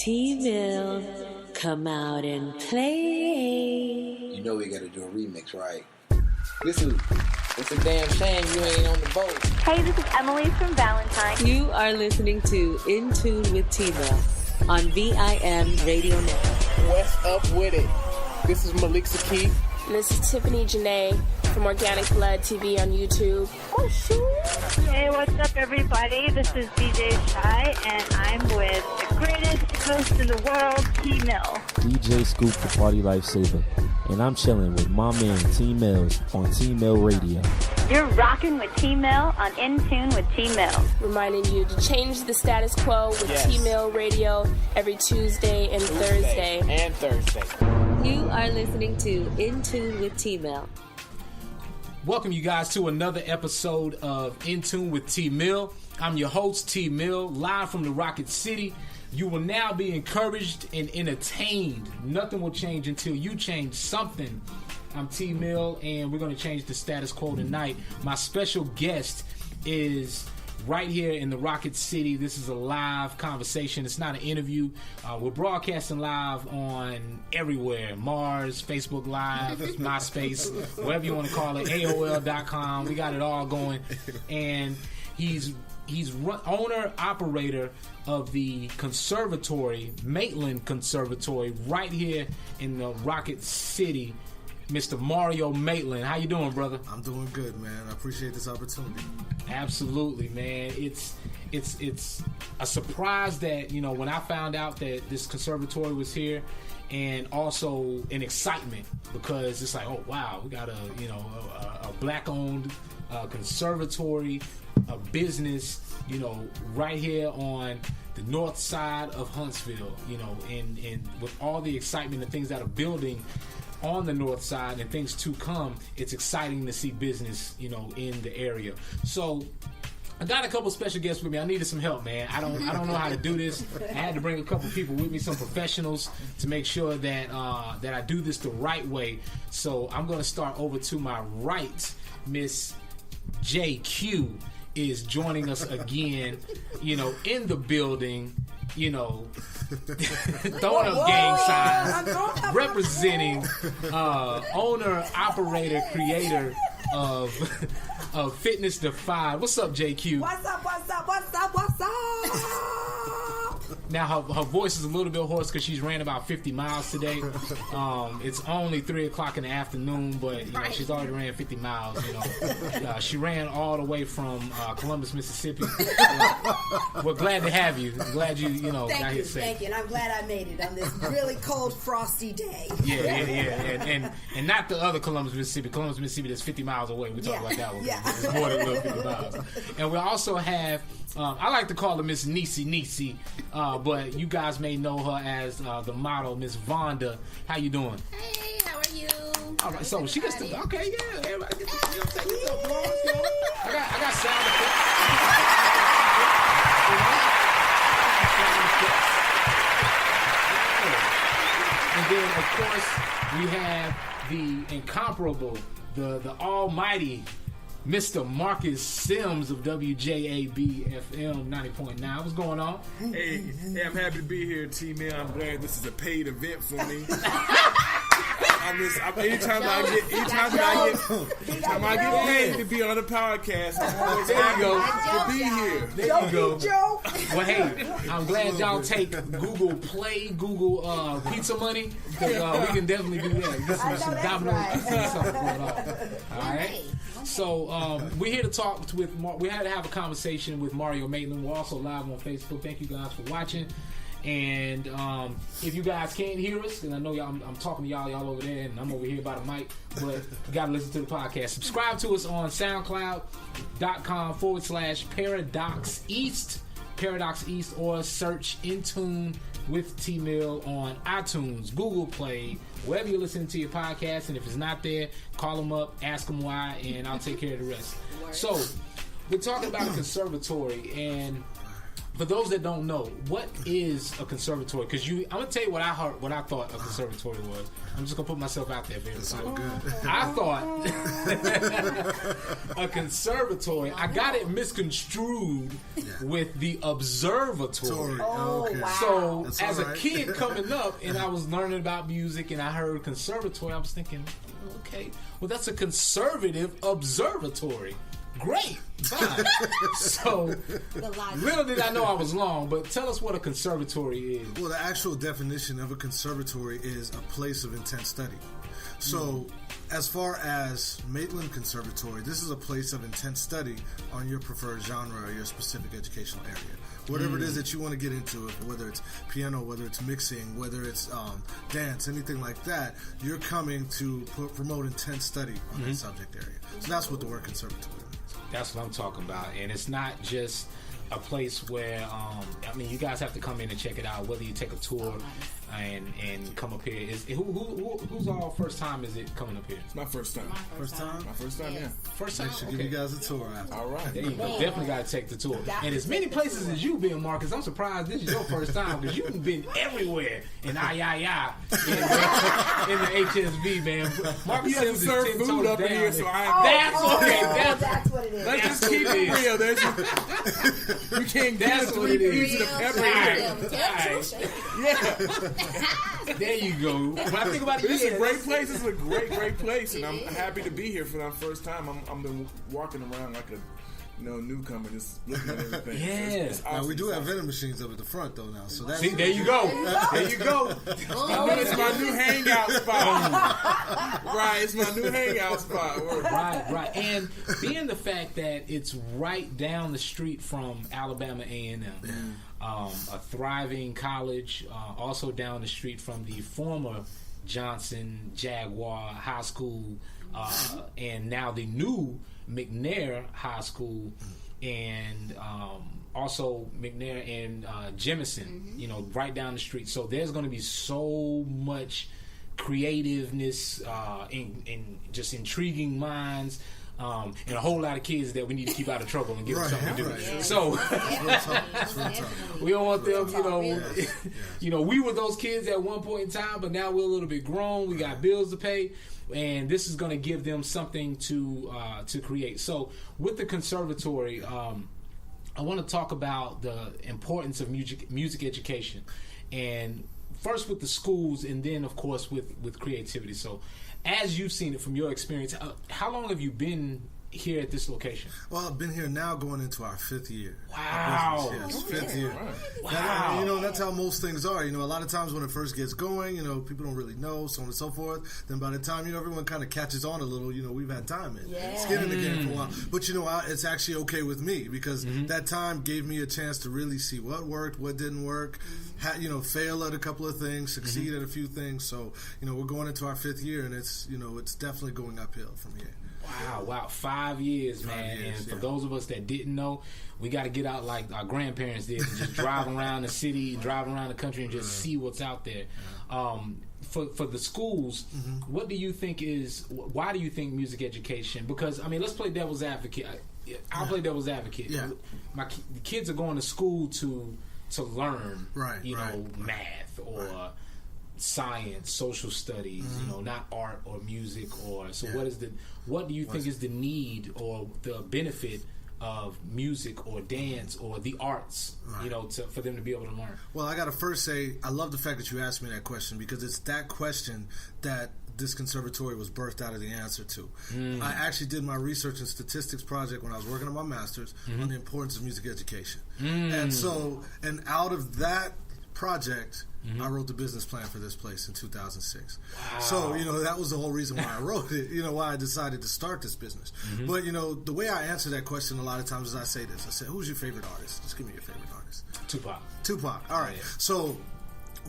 T-mill, come out and play. You know we gotta do a remix, right? Listen, it's a damn shame you ain't on the boat. Hey, this is Emily from Valentine. You are listening to In Tune with T-mill on VIM Radio Network. What's up with it? This is Malik Sakif. And this is Tiffany Janae from Organic Blood TV on YouTube. Oh, shoot. Hey, what's up, everybody? This is DJ Shy, and I'm with the greatest host in the world, T-mill. DJ Scoop, the party lifesaver. And I'm chilling with my man T-Mills on T-mill Radio. You're rocking with T-mill on In Tune with T-mill. Reminding you to change the status quo with T-mill Radio every Tuesday and Thursday. And Thursday. You are listening to In Tune with T-mill. Welcome you guys to another episode of In Tune with T-mill. I'm your host T-mill, live from the Rocket City. You will now be encouraged and entertained. Nothing will change until you change something. I'm T-mill, and we're going to change the status quo tonight. My special guest is right here in the Rocket City. This is a live conversation. It's not an interview. We're broadcasting live on everywhere. Mars, Facebook Live, MySpace, whatever you want to call it, AOL.com. We got it all going. And he's owner, operator of the conservatory, Maitland Conservatory, right here in the Rocket City. Mr. Mario Maitland, how you doing, brother? I'm doing good, man. I appreciate this opportunity. Absolutely, man. It's a surprise that, you know, when I found out that this conservatory was here, and also an excitement because it's like, oh wow, we got a black-owned conservatory, a business, you know, right here on the north side of Huntsville, you know, and with all the excitement and things that are building on the north side and things to come, it's exciting to see business, you know, in the area. So I got a couple special guests with me. I needed some help, man. I don't know how to do this. I had to bring a couple people with me, some professionals, to make sure that that I do this the right way. So I'm going to start over to my right. Miss JQ is joining us again, you know, in the building, you know, throwing up gang signs, representing owner, operator, creator of Fitness Defied. What's up, JQ? What's up? Now her voice is a little bit hoarse because she's ran about 50 miles today. It's only 3 o'clock in the afternoon, but you know she's already ran 50 miles. You know, she ran all the way from Columbus, Mississippi. We're glad to have you. Glad you got here safe. Thank you, and I'm glad I made it on this really cold, frosty day. Yeah, and not the other Columbus, Mississippi. Columbus, Mississippi, that's 50 miles away. We talk about that one. Yeah. It's more than a little 50 miles. And we also have. I like to call her Miss Niecy, but you guys may know her as the model, Miss Vonda. How you doing? Hey, how are you? All right, so she gets to okay, yeah. Everybody gets to take this up, you know. I got sound effects. And then of course we have the incomparable, the almighty Mr. Marcus Sims of WJAB FM 90.9. What's going on? Hey, I'm happy to be here, T-mill. I'm glad this is a paid event for me. Anytime I get paid to be on the podcast, I'm always happy to be here. There you go. Well, hey, I'm glad y'all take Google Play, Google Pizza Money, because we can definitely do that. Get some Domino's pizza something going on. All right. So we're here to talk with. We had to have a conversation with Mario Maitland. We're also live on Facebook. Thank you guys for watching. And if you guys can't hear us, and I know I'm talking to y'all over there, and I'm over here by the mic, but you got to listen to the podcast. Subscribe to us on SoundCloud.com/Paradox East, or search In Tune with T-mill on iTunes, Google Play, wherever you're listening to your podcast. And if it's not there, call them up, ask them why, and I'll take care of the rest. So we're talking about a conservatory, and For those that don't know, what is a conservatory? Because I'm gonna tell you what I thought a conservatory was. I'm just gonna put myself out there for you. That's all good. I thought a conservatory. I got it misconstrued with the observatory. Oh, Okay. wow. So That's as all a right. kid coming up, and I was learning about music, and I heard conservatory, I was thinking, okay, well that's a conservative observatory. Great. Fine. So, little did I know I was long, but tell us what a conservatory is. Well, the actual definition of a conservatory is a place of intense study. So, as far as Maitland Conservatory, this is a place of intense study on your preferred genre or your specific educational area. Whatever it is that you want to get into, whether it's piano, whether it's mixing, whether it's dance, anything like that, you're coming to promote intense study on that subject area. So that's what the word conservatory means. That's what I'm talking about. And it's not just a place where, you guys have to come in and check it out, whether you take a tour and come up here. Who's all first time is it coming up here? It's my first time. First time? My first time, yeah. First time? Make sure Okay. give you guys a tour after. All right. There you go. Definitely got to take the tour. And as many places as you've been, Marcus, I'm surprised this is your first time because you've been everywhere in in the HSV, man. Marcus You have to Sims is serve 10 food toes up in down here, there. so I That's That's what it is. Let's just That's keep what it it is. real. You can't get That's us what 3 it is. pieces of everything. Yeah. There you go. When I think about it, This is a great that's- place. This is a great place, and I'm happy to be here for my first time. I'm been walking around like a newcomer, just looking at everything. Yeah. It's Now, awesome. we do have vending machines up at the front, though, now. So that's See, there you go. There you go. It's my new hangout spot. Right, it's my new hangout spot. Right. And being the fact that it's right down the street from Alabama A&M, a thriving college, also down the street from the former Johnson Jaguar High School, and now the new McNair High School, and also McNair and Jemison, right down the street. So there's going to be so much creativeness and just intriguing minds. And a whole lot of kids that we need to keep out of trouble and give them something to do. Right. So we don't want them, we were those kids at one point in time, but now we're a little bit grown. We got bills to pay, and this is going to give them something to create. So with the conservatory, I want to talk about the importance of music education, and first with the schools, and then of course with creativity. So as you've seen it from your experience, how long have you been here at this location? Well, I've been here now going into our 5th year. Wow. Yes, 5th year. Wow. And, that's how most things are. A lot of times when it first gets going, people don't really know, so on and so forth. Then by the time, everyone kind of catches on a little, we've had time in skin in the game for a while. But, it's actually okay with me because that time gave me a chance to really see what worked, what didn't work, fail at a couple of things, succeed at a few things. So, we're going into our 5th year, and it's, it's definitely going uphill from here. Wow, 5 years, man. And for those of us that didn't know, we got to get out like our grandparents did and just drive around the city, drive around the country, and just see what's out there. For the schools, what do you think why do you think music education? Because, let's play devil's advocate. I'll play devil's advocate. Yeah. The kids are going to school to learn, Right. math or science, social studies, not art or music what do you think is the need or the benefit of music or dance or the arts, for them to be able to learn? Well, I got to first say I love the fact that you asked me that question because it's that question that this conservatory was birthed out of the answer to. I actually did my research and statistics project when I was working on my master's on the importance of music education. And out of that project, I wrote the business plan for this place in 2006. Wow. So, that was the whole reason why I wrote it, why I decided to start this business. But, the way I answer that question a lot of times is I say this. I say, who's your favorite artist? Just give me your favorite artist. Tupac. All right. Yeah. So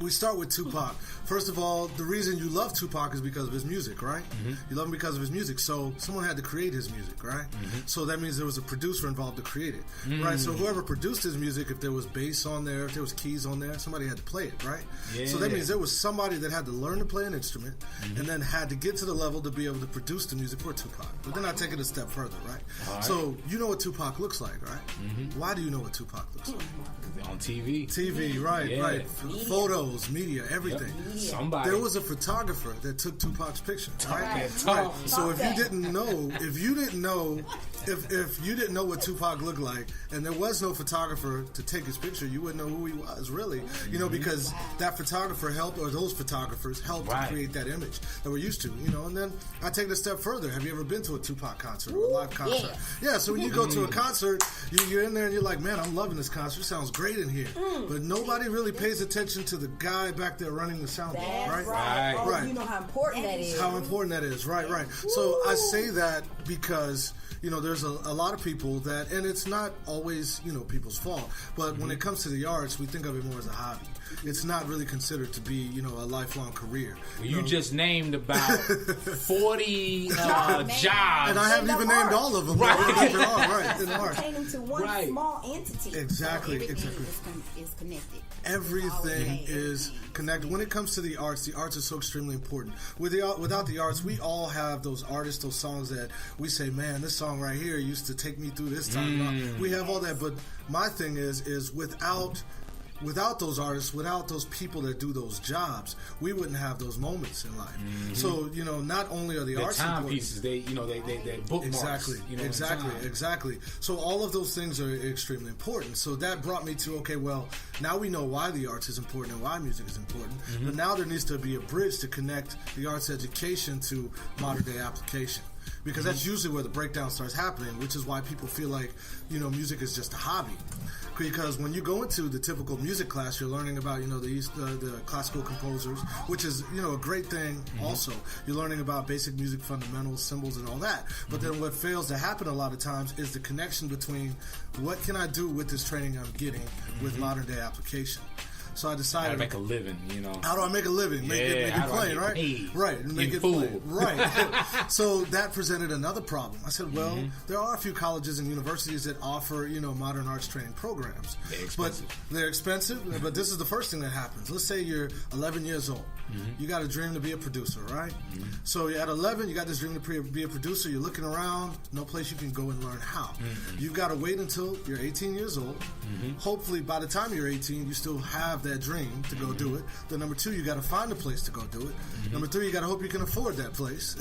We start with Tupac. First of all, the reason you love Tupac is because of his music, right? You love him because of his music. So someone had to create his music, right? So that means there was a producer involved to create it, right? So whoever produced his music, if there was bass on there, if there was keys on there, somebody had to play it, right? So that means there was somebody that had to learn to play an instrument and then had to get to the level to be able to produce the music for Tupac. But then I take it a step further, right? So you know what Tupac looks like, right? Why do you know what Tupac looks like? On TV. TV, right, right. Photos, media, everything. Somebody. There was a photographer that took Tupac's picture, right? So if you didn't know what Tupac looked like, and there was no photographer to take his picture, you wouldn't know who he was, really. You know, because that photographer helped, or those photographers helped to create that image that we're used to, you know. And then I take it a step further. Have you ever been to a Tupac concert or a live concert? Yeah, so when you go to a concert, you're in there and you're like, man, I'm loving this concert. It sounds great in here. But nobody really pays attention to the guy back there running the soundboard, right? Oh, you know how important that is. How important that is, right. So I say that because, you know, there's a lot of people that, and it's not always, you know, people's fault, but when it comes to the arts, we think of it more as a hobby. It's not really considered to be, you know, a lifelong career. Well, you just named about 40 jobs. And I haven't even named all of them. Right. In the arts. Pertaining to one small entity. Exactly. Is connected. Everything is connected. When it comes to the arts are so extremely important. Without the arts, we all have those artists, those songs that we say, man, this song right here used to take me through this time. We have all that, but my thing is without those artists, without those people that do those jobs, we wouldn't have those moments in life. So, you know, not only are the arts timepieces, they bookmarks. Exactly. So all of those things are extremely important. So that brought me to, okay, well, now we know why the arts is important and why music is important. But now there needs to be a bridge to connect the arts education to modern day application. Because that's usually where the breakdown starts happening, which is why people feel like, you know, music is just a hobby. Because when you go into the typical music class, you're learning about, you know, the classical composers, which is, you know, a great thing also. You're learning about basic music fundamentals, symbols, and all that. But then what fails to happen a lot of times is the connection between what can I do with this training I'm getting with modern day application. So I decided how to make a living, you know. How do I make a living? Make it plain, right? Right. Make it plain. Right. So that presented another problem. I said, well, there are a few colleges and universities that offer, you know, modern arts training programs. They're expensive, but this is the first thing that happens. Let's say you're 11 years old. You got a dream to be a producer, right? So at 11, you got this dream to be a producer. You're looking around, no place you can go and learn how. You've got to wait until you're 18 years old. Hopefully by the time you're 18, you still have that dream to go do it. Then number 2, you got to find a place to go do it. Number 3, you got to hope you can afford that place.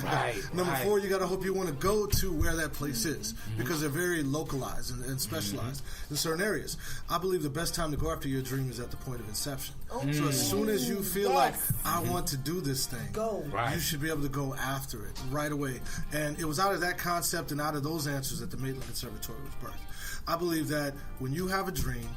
Number 4, you got to hope you want to go to where that place is, because they're very localized and specialized in certain areas. I believe the best time to go after your dream is at the point of inception. So as soon as you feel like, I want to do this thing, you should be able to go after it right away. And it was out of that concept and out of those answers that the Maitland Conservatory was birthed. I believe that when you have a dream,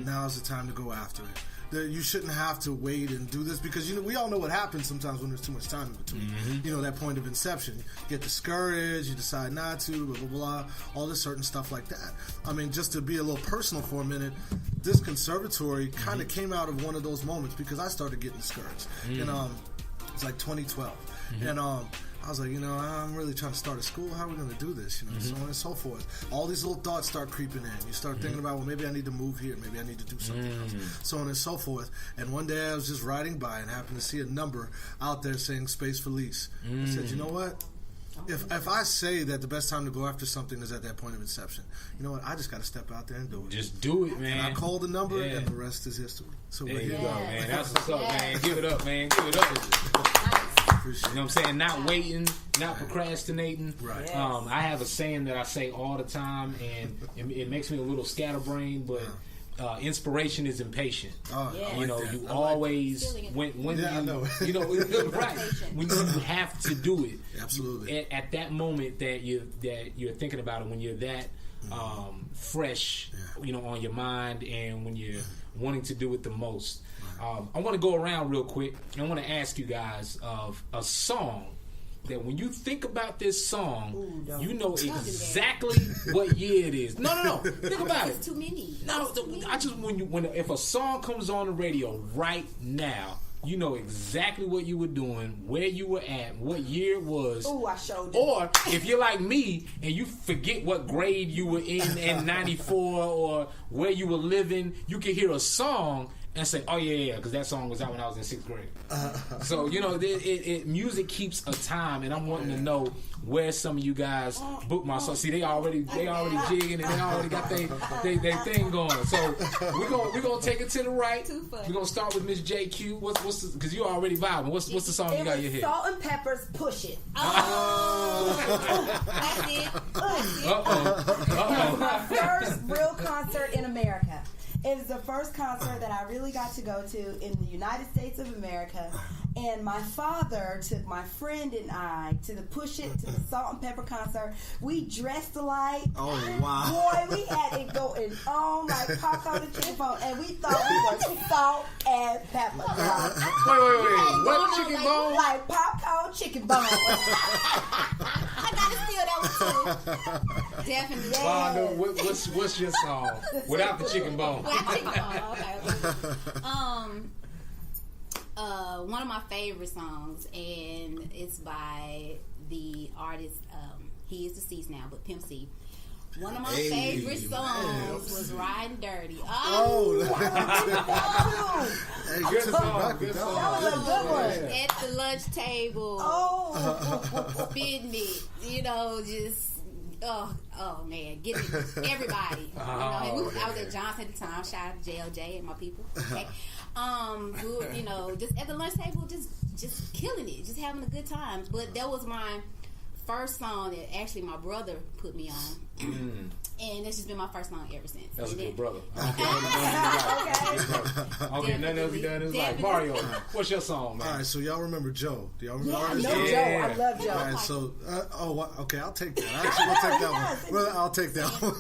now is the time to go after it. That you shouldn't have to wait and do this, because, you know, we all know what happens sometimes when there's too much time in between. You know, that point of inception. You get discouraged, you decide not to, blah, blah, blah, all this certain stuff like that. I mean, just to be a little personal for a minute, this conservatory kind of came out of one of those moments, because I started getting discouraged. And it's like 2012. And I was like, you know, I'm really trying to start a school. How are we going to do this? You know, so on and so forth. All these little thoughts start creeping in. You start thinking about, well, maybe I need to move here. Maybe I need to do something else. So on and so forth. And one day I was just riding by and happened to see a number out there saying space for lease. I said, you know what? If I say that the best time to go after something is at that point of inception, you know what? I just got to step out there and do it. Just do it, man. And I called the number, and the rest is history. So there you go, man. That's what's up, man. Give it up, man. Give it up. You know what I'm saying? Not waiting, not procrastinating. Right. I have a saying that I say all the time, and it makes me a little scatterbrained, but inspiration is impatient. You know, you always when you know right when you have to do it. Absolutely. At that moment that you're thinking about it, when you're that fresh, you know, on your mind, and when you're wanting to do it the most. I want to go around real quick. I want to ask you guys of a song that when you think about this song, you know exactly what year it is. No. Think about it. It's too many. No, I just if a song comes on the radio right now, you know exactly what you were doing, where you were at, what year it was. Ooh, I showed you. Or if you're like me and you forget what grade you were in 94 or where you were living, you can hear a song and say, oh yeah, because that song was out when I was in 6th grade. So, you know, music keeps a time, and I'm wanting to know where some of you guys book my song. See, they already jigging, and they already got their thing going. So we're gonna take it to the right. We're gonna start with Miss JQ. What's because you're already vibing. What's the song you got in your head? Salt and Pepper's Push It. That's it. It was my first real concert in America. It is the first concert that I really got to go to in the United States of America. And my father took my friend and I to the Push It, to the Salt and Pepper concert. We dressed alike. Oh, wow. Boy, we had it going on like popcorn and chicken bone. And we thought we were Salt and Pepper. Wait. What chicken bone? Like popcorn chicken bone. I gotta steal that one too. Definitely. Yes. Wanda, what's your song without the chicken bone? Okay. One of my favorite songs, and it's by the artist. He is deceased now, but Pimp C. One of my favorite songs was "Riding Dirty." Good song. That was a good one. At the lunch table, spitting it, just. Oh man, get it, everybody. I was at Johnson at the time. Shout out to JLJ and my people. Okay. Just at the lunch table, just killing it, just having a good time. But that was my first song that actually my brother put me on. And it's just been my first song ever since. That was a good brother. Okay, nothing else be done. It's like Mario. What's your song, man? All right, so y'all remember Joe? Do y'all remember? Yeah, I know Joe. I love Joe. All right, so okay, I'll take that. Actually, I'll take that one. Well, I'll take that one.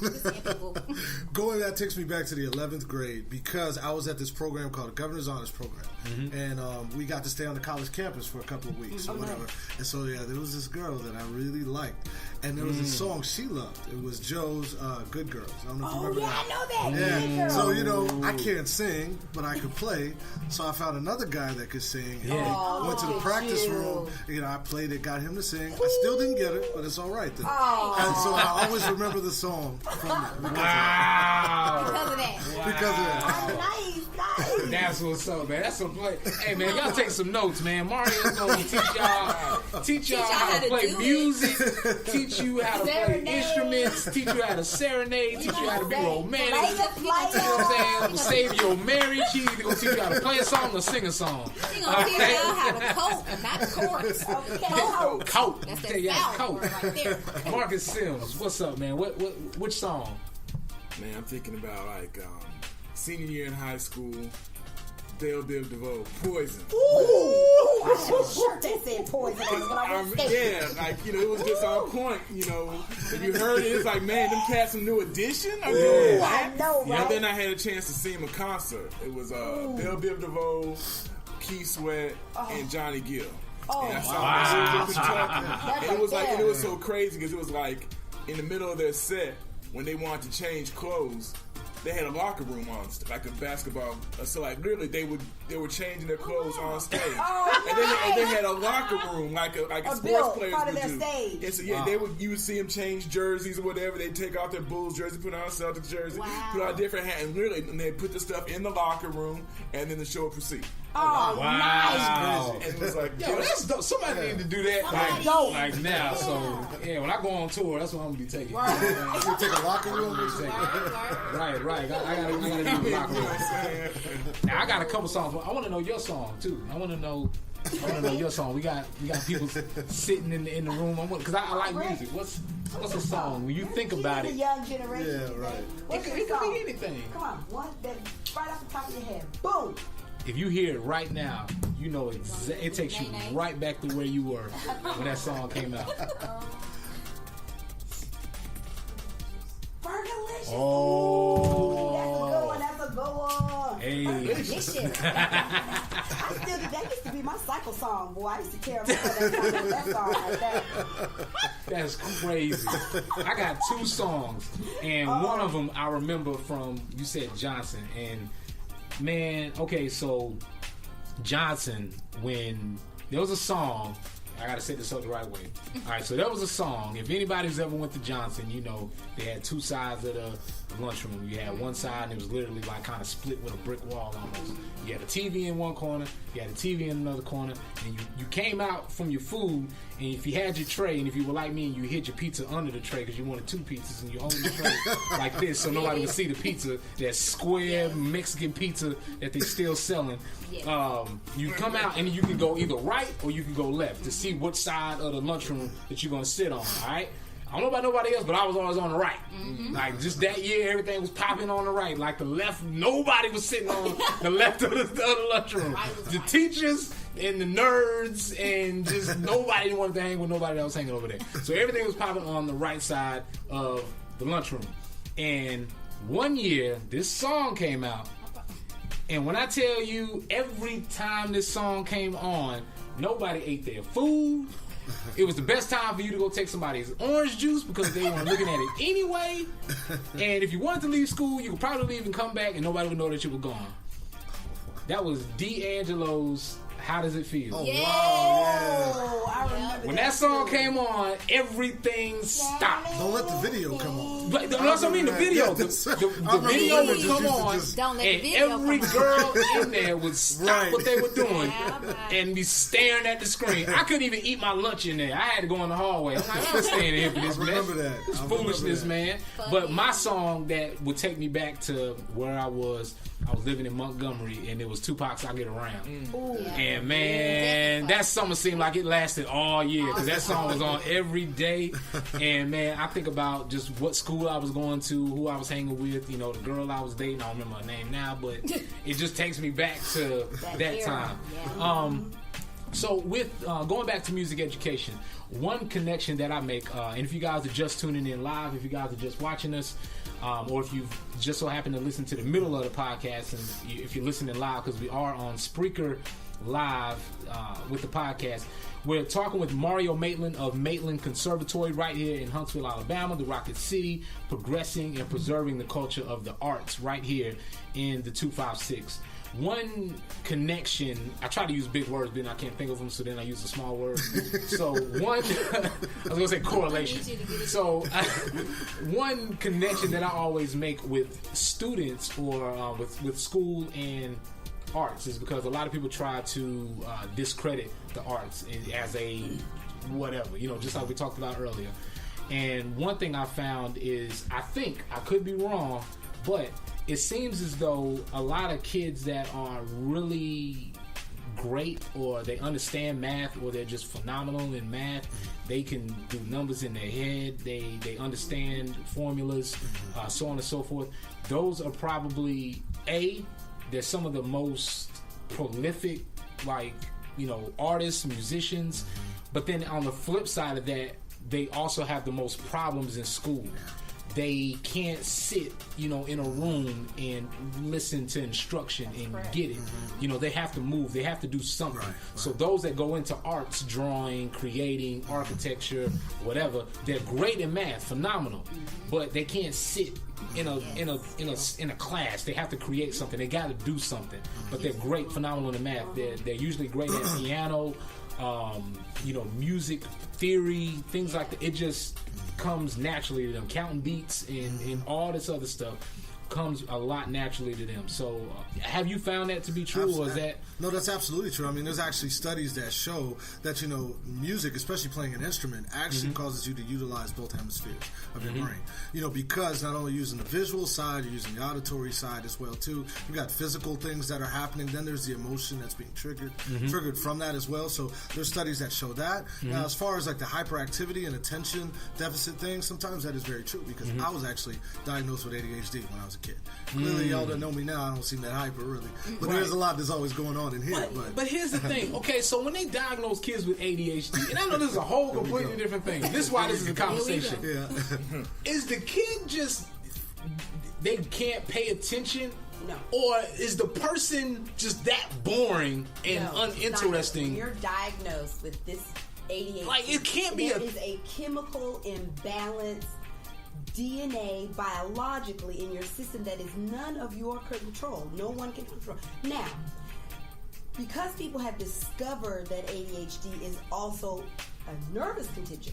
That takes me back to the 11th grade because I was at this program called the Governor's Honors Program, and we got to stay on the college campus for a couple of weeks or whatever. And so there was this girl that I really liked, and there was a song she loved. It was Joe's "Good Girls." I don't know if you remember that. I know that. Yeah. So I can't sing, but I could play. So I found another guy that could sing. And went to the practice room. I played it, got him to sing. I still didn't get it, but it's all right then. And so I always remember the song from it. Because of that. Nice. That's what's up, man. That's some play. Hey, man, y'all take some notes, man. Mario's gonna teach y'all how to play music, teach you how to play instruments, teach you how to serenade, teach you how to be romantic. You know what I'm saying? Save your marriage. He's gonna teach you how to play a song or sing a song. He's gonna teach you how to cope, not chorus. Cope. That's Tell you how to cope. right there. Marcus Sims, what's up, man? Which song? Man, I'm thinking about senior year in high school. Dale Biv DeVoe, Poison. Ooh, I should have shirt that said Poison on it when I was it was just on point. When you heard it, it's like, man, them cats a new edition. I know, right? And then I had a chance to see him in concert. It was Dale Biv DeVoe, Keith Sweat, and Johnny Gill. And it was it was so crazy because it was like in the middle of their set when they wanted to change clothes. They had a locker room on, like a basketball. So literally, they were changing their clothes on stage, and they had a locker room like a sports players would do. Stage. And so you would see them change jerseys or whatever. They'd take off their Bulls jersey, put on a Celtics jersey, put on a different hat, and literally, and they put the stuff in the locker room, and then the show would proceed. Oh, wow! And it was like, that's dope. Somebody need to do that like now. So when I go on tour, that's what I'm gonna be taking. You take a locker room. Right. I gotta do the locker room. Now I got a couple songs. I want to know your song too. I want to know your song. We got people sitting in the room. Because I like music. What's a song when you think about it? The young generation. Yeah, right. It could be anything. Come on, one that right off the top of your head. Boom. If you hear it right now, you know it takes you right back to where you were when that song came out. Fergalicious. Oh. That's a good one. Hey. crazy. This shit. That used to be my cycle song, boy. I used to tear up that song like that. That's crazy. I got 2 songs, and one of them I remember from, you said Johnson, and man, okay, so Johnson, when there was a song, I gotta say this up the right way. Alright, so there was a song. If anybody's ever went to Johnson, you know they had 2 sides of the lunchroom. You had one side and it was literally like kind of split with a brick wall almost. You had a TV in one corner, you had a TV in another corner, and you came out from your food, and if you had your tray, and if you were like me and you hid your pizza under the tray because you wanted 2 pizzas, and you hold the tray like this so nobody would see the pizza, that square Mexican pizza that they're still selling. You come out and you can go either right or you can go left to see what side of the lunchroom that you're going to sit on, alright? I don't know about nobody else, but I was always on the right. Like, just that year, everything was popping on the right. Like, the left, nobody was sitting on the left of the lunchroom. The teachers and the nerds and just nobody wanted to hang with nobody that was hanging over there. So everything was popping on the right side of the lunchroom. And one year, this song came out. And when I tell you, every time this song came on, nobody ate their food. It was the best time for you to go take somebody's orange juice because they weren't looking at it anyway. And if you wanted to leave school, you could probably leave and come back and nobody would know that you were gone. That was D'Angelo's How Does It Feel? Oh, wow, yeah. I remember when that song came on, everything stopped. Don't let the video come on. But that's what I mean, the video. The video would come on, and every girl in there would stop what they were doing and be staring at the screen. I couldn't even eat my lunch in there. I had to go in the hallway. I'm like, I'm staying here for this mess. This foolishness, man. But my song that would take me back to where I was living in Montgomery, and it was Tupac's I Get Around. And man, that summer seemed like it lasted all year because that song was on every day. And man, I think about just what school I was going to, who I was hanging with, you know, the girl I was dating. I don't remember her name now, but it just takes me back to that time. So with going back to music education, one connection that I make, and if you guys are just tuning in live, if you guys are just watching us, or if you just so happen to listen to the middle of the podcast, and if you're listening live, because we are on Spreaker Live with the podcast, we're talking with Mario Maitland of Maitland Conservatory right here in Huntsville, Alabama, the Rocket City, progressing and preserving the culture of the arts right here in the 256. One connection, I try to use big words, but then I can't think of them, so then I use a small word. So one, I was going to say correlation. So one connection that I always make with students or with school and arts is because a lot of people try to discredit the arts as a whatever, you know, just like we talked about earlier. And one thing I found is, I think, I could be wrong, but it seems as though a lot of kids that are really great, or they understand math, or they're just phenomenal in math, they can do numbers in their head, they understand formulas, so on and so forth. Those are probably they're some of the most prolific, like, you know, artists, musicians, but then on the flip side of that, they also have the most problems in school. They can't sit, you know, in a room and listen to instruction and get it. You know, they have to move. They have to do something. So those that go into arts, drawing, creating, architecture, whatever, they're great in math, phenomenal, but they can't sit in a class. They have to create something. They got to do something. But they're great, phenomenal in math. They're usually great at piano, you know, music theory, things like that. It just comes naturally to them. Counting beats and all this other stuff comes a lot naturally to them. So have you found that to be true, or is that... No, that's absolutely true. I mean, there's actually studies that show that, you know, music, especially playing an instrument, actually causes you to utilize both hemispheres of your brain. You know, because not only using the visual side, you're using the auditory side as well, too. You got physical things that are happening. Then there's the emotion that's being triggered from that as well. So there's studies that show that. Now, as far as like the hyperactivity and attention deficit thing, sometimes that is very true, because I was actually diagnosed with ADHD when I was a kid. Clearly, y'all that know me now, I don't seem that hyper, really. But there's a lot that's always going on in here. But here's the thing. Okay, so when they diagnose kids with ADHD, and I know this is a whole completely different thing. This is why this is a conversation. Is the kid just they can't pay attention? No. Or is the person just that boring and uninteresting? You're diagnosed with this ADHD. Like, it can't be There is a chemical imbalance, DNA, biologically in your system that is none of your control. No one can control. Now, because people have discovered that ADHD is also a nervous condition,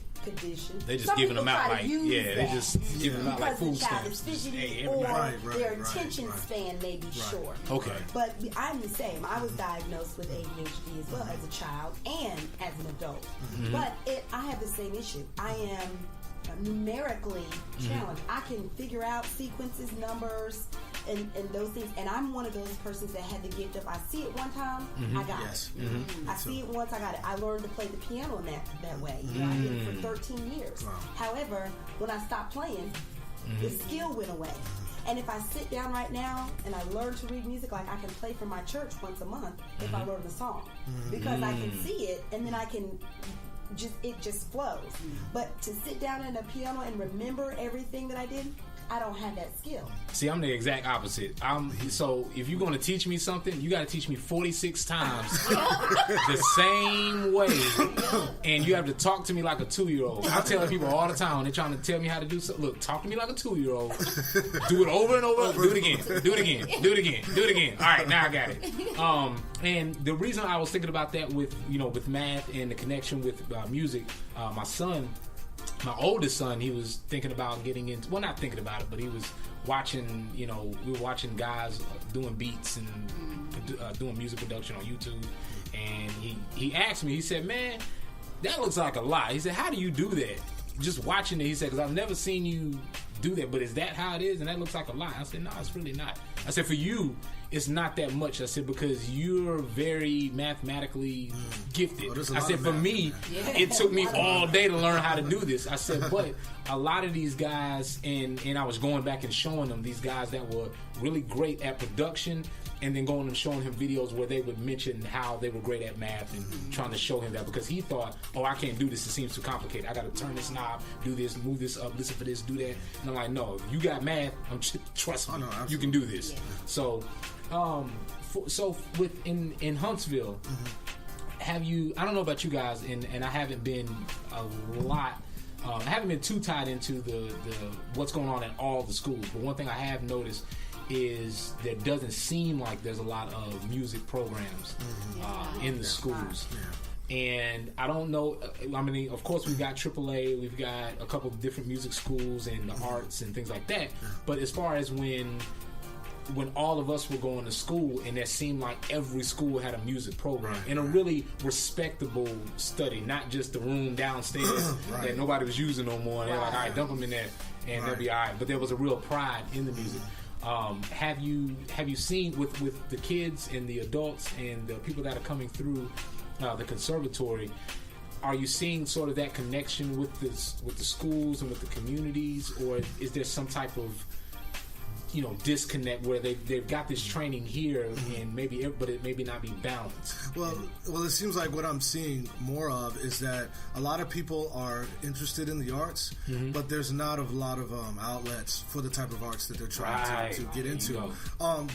they just giving them out like, they just giving them out like food because the child stamps. is fidgety Hey, or their attention span may be short. Okay. But I'm the same. I was diagnosed with ADHD as well as a child and as an adult. Mm-hmm. But I have the same issue. I am numerically challenged. I can figure out sequences, numbers, and those things. And I'm one of those persons that had the gift of, I see it one time, I got it. I see it once, I got it. I learned to play the piano in that way. You know, I did it for 13 years. Wow. However, when I stopped playing, the skill went away. And if I sit down right now and I learn to read music, like I can play for my church once a month if I learn the song. Because I can see it and then I can it just flows. But to sit down at a piano and remember everything that I did, I don't have that skill. See, I'm the exact opposite. So if you're going to teach me something, you got to teach me 46 times the same way, and you have to talk to me like a 2-year-old. I tell people all the time when they're trying to tell me how to do something, look, talk to me like a 2-year-old. Do it over and over. Do it again. Do it again. Do it again. Do it again. All right, now I got it. And the reason I was thinking about that with math and the connection with music, my oldest son, he was thinking about getting into, well, not thinking about it, but he was watching, we were watching guys doing beats and doing music production on YouTube. And he asked me, he said, man, that looks like a lot. He said, how do you do that? Just watching it, he said, because I've never seen you do that, but is that how it is? And that looks like a lot. I said, no, it's really not. I said, for you, it's not that much. I said, because you're very mathematically gifted. I said, for me, it took me all day to learn how to do this. I said, but a lot of these guys, and I was going back and showing them these guys that were really great at production, and then going and showing him videos where they would mention how they were great at math and trying to show him that, because he thought, oh, I can't do this, it seems too complicated. I got to turn this knob, do this, move this up, listen for this, do that. And I'm like, no, if you got math, trust me, you can do this. So, in Huntsville, have you? I don't know about you guys, and I haven't been a lot. I haven't been too tied into the what's going on at all the schools. But one thing I have noticed is there doesn't seem like there's a lot of music programs in the schools. And I don't know, I mean, of course we've got AAA, we've got a couple of different music schools and the arts and things like that. But as far as when all of us were going to school, and it seemed like every school had a music program and a really respectable study, not just the room downstairs that nobody was using no more. And they're like, all right, dump them in there and they'll be all right. But there was a real pride in the music. Have you seen with the kids and the adults and the people that are coming through the conservatory, are you seeing sort of that connection with the schools and with the communities, or is there some type of disconnect where they've got this training here and but it maybe not be balanced? Well, it seems like what I'm seeing more of is that a lot of people are interested in the arts, but there's not a lot of outlets for the type of arts that they're trying to get into.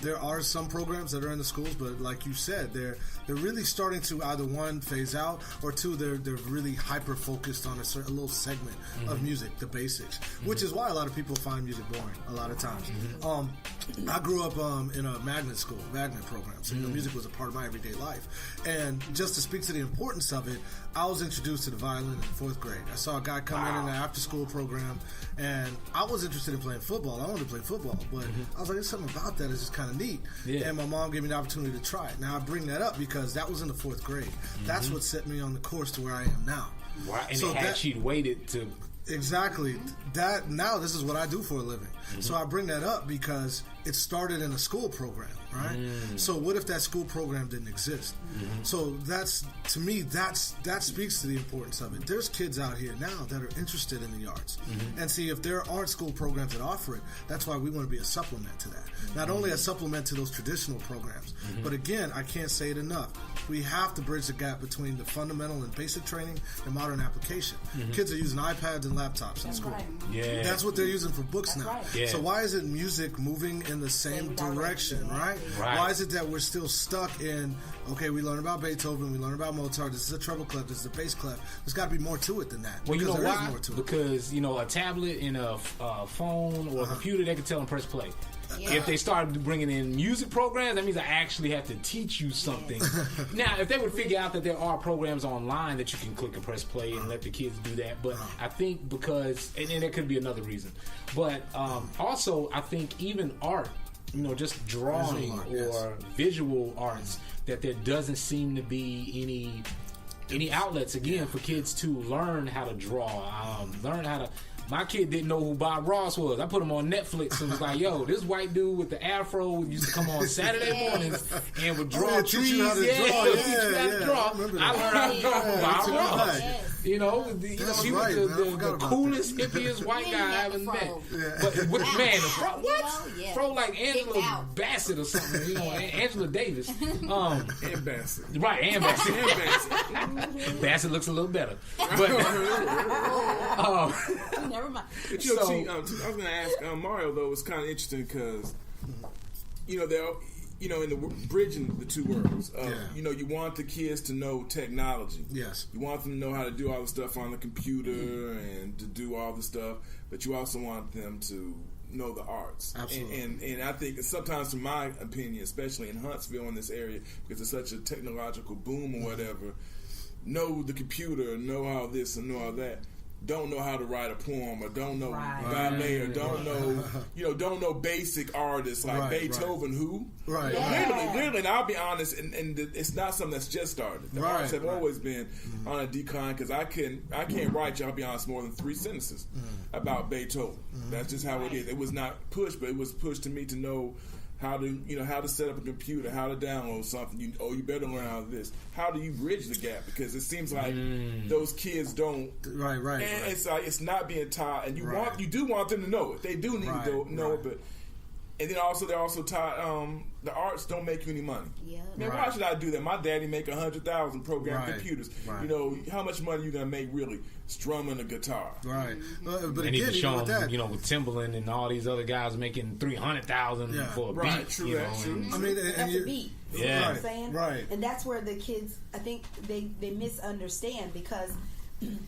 There are some programs that are in the schools, but like you said, they're really starting to either one phase out, or two, they're really hyper focused on a little segment of music, the basics, which is why a lot of people find music boring a lot of times. I grew up in a magnet program, so music was a part of my everyday life. And just to speak to the importance of it, I was introduced to the violin in 4th grade. I saw a guy come in an after-school program, and I was interested in playing football. I wanted to play football, but I was like, there's something about that that's just kind of neat. And my mom gave me the opportunity to try it. Now, I bring that up because that was in the 4th grade. That's what set me on the course to where I am now. Wow. And so she'd waited to... Exactly. Now this is what I do for a living. So I bring that up because it started in a school program, right? So what if that school program didn't exist? So that's, to me, that speaks to the importance of it. There's kids out here now that are interested in the arts. And see, if there aren't school programs that offer it, that's why we want to be a supplement to that. Not only a supplement to those traditional programs, but again, I can't say it enough. We have to bridge the gap between the fundamental and basic training and modern application. Kids are using iPads and laptops in school. Right. That's what they're using for books now. Right. So why is it music moving in the same direction, right? Why is it that we're still stuck in, okay, we learn about Beethoven, we learn about Mozart, this is a treble clef, this is a bass clef. There's got to be more to it than that. Well, you know there is why? more to it. Because, you know, a tablet and a phone or a computer, they can tell them press play. If they start bringing in music programs, that means I actually have to teach you something. Now, if they would figure out that there are programs online that you can click and press play and let the kids do that, but I think because, and there could be another reason, but also I think even art, you know, just drawing or visual arts, that there doesn't seem to be any outlets again for kids to learn how to draw, learn how to. My kid didn't know who Bob Ross was. I put him on Netflix and was like, yo, this white dude with the afro used to come on Saturday mornings and would draw trees. Teach you how to draw. I learned how to draw from Bob Ross. You know, he was the coolest, hippiest white guy I ever met. But man, the fro, what? Fro like Angela Bassett or something, you know, Angela Davis. And Bassett. Right, and Bassett. Bassett looks a little better. But never mind. But, you know, I was going to ask Mario, though, it's kind of interesting because, you know, they're, you know, in the bridging the two worlds, you know, you want the kids to know technology. Yes. You want them to know how to do all the stuff on the computer and to do all the stuff, but you also want them to know the arts. Absolutely. And I think sometimes, from my opinion, especially in Huntsville in this area, because it's such a technological boom or whatever, know the computer, know all this and know all that. Don't know how to write a poem, or don't know ballet, or don't know, you know, don't know basic artists like Beethoven. Who? Literally, and I'll be honest, and it's not something that's just started. The arts have always been on a decline because I can't write, y'all be honest, more than 3 sentences about Beethoven. That's just how it is. It was not pushed, but it was pushed to me to know how to set up a computer, how to download something. You better learn how to this. How do you bridge the gap? Because it seems like those kids don't. And it's like it's not being taught, and you do want them to know it. They do need to know it, but. And then they're also taught the arts don't make you any money. Yeah. Man, why should I do that? My daddy make 100,000 program computers. You know, how much money you gonna make really strumming a guitar? But and again, even show with them, that, you know, with Timbaland and all these other guys making 300,000 for a beat. True, you that's know, true. I mean, that's a beat. You know what I'm saying? Right. And that's where the kids, I think they misunderstand because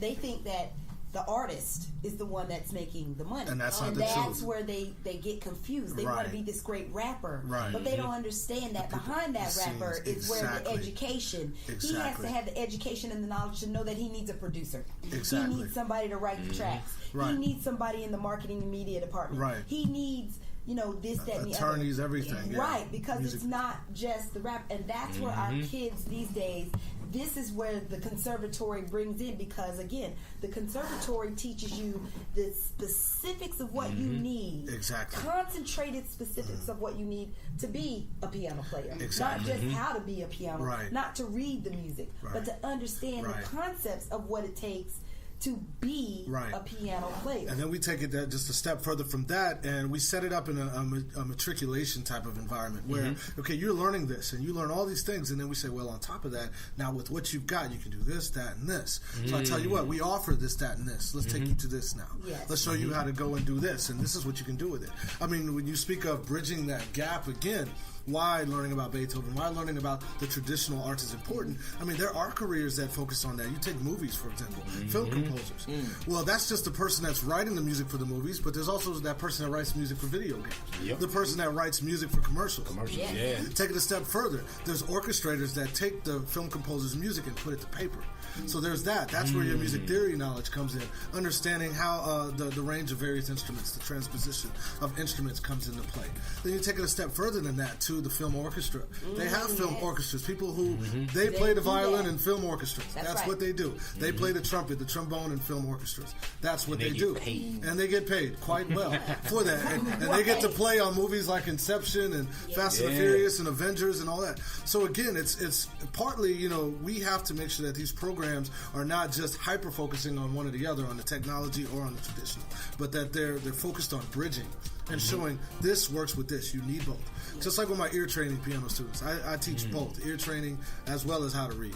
they think that the artist is the one that's making the money. And that's not the that's truth. where they get confused. They want to be this great rapper. But they don't understand that behind that rapper is where the education. He has to have the education and the knowledge to know that he needs a producer. He needs somebody to write the tracks. He needs somebody in the marketing and media department. He needs, you know, this, that, and the other. Attorneys, everything. Right, because it's not just the rap. And that's where our kids these days, this is where the conservatory brings in, because again, the conservatory teaches you the specifics of what you need. Concentrated specifics of what you need to be a piano player. Not just how to be a piano, not to read the music, but to understand the concepts of what it takes to be a piano player. And then we take it just a step further from that, and we set it up in a matriculation type of environment where, okay, you're learning this, and you learn all these things, and then we say, well, on top of that, now with what you've got, you can do this, that, and this. So I tell you what, we offer this, that, and this. Let's take you to this now. Let's show you how to go and do this, and this is what you can do with it. I mean, when you speak of bridging that gap again, why learning about Beethoven, why learning about the traditional arts is important. I mean, there are careers that focus on that. You take movies, for example, film composers. Well, that's just the person that's writing the music for the movies, but there's also that person that writes music for video games. The person that writes music for commercials. Take it a step further. There's orchestrators that take the film composer's music and put it to paper. So there's that. That's where your music theory knowledge comes in. Understanding how the range of various instruments, the transposition of instruments comes into play. Then you take it a step further than that to the film orchestra. They have film orchestras. People who they play the violin in film orchestras. That's what they do. They play the trumpet, the trombone, trombone and film orchestras. That's what they do. Paid. And they get paid quite well for that. And they get to play on movies like Inception and Fast and the Furious and Avengers and all that. So again, it's partly, we have to make sure that these programs are not just hyper-focusing on one or the other, on the technology or on the traditional, but that they're focused on bridging and showing this works with this. You need both. Just like with my ear training piano students, I teach both ear training as well as how to read.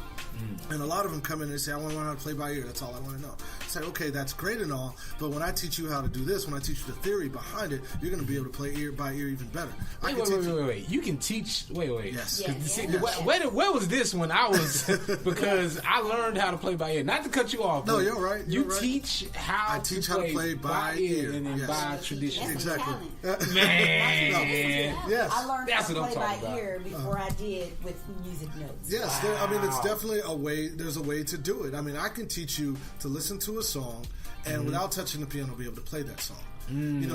And a lot of them come in and they say, I want to learn how to play by ear. That's all I want to know. I say, okay, that's great and all, but when I teach you how to do this, when I teach you the theory behind it, you're going to be able to play ear by ear even better. Wait. You can teach. Wait. Yes. Where was this when I was? Because I learned how to play by ear. Not to cut you off. No, you're right. You teach how I teach how to play by ear and then by tradition. Exactly. Man. Yes. I learned That's how to what I'm play by talking about. ear before I did with music notes. Yes, it's definitely a way. There's a way to do it. I mean, I can teach you to listen to a song and without touching the piano be able to play that song.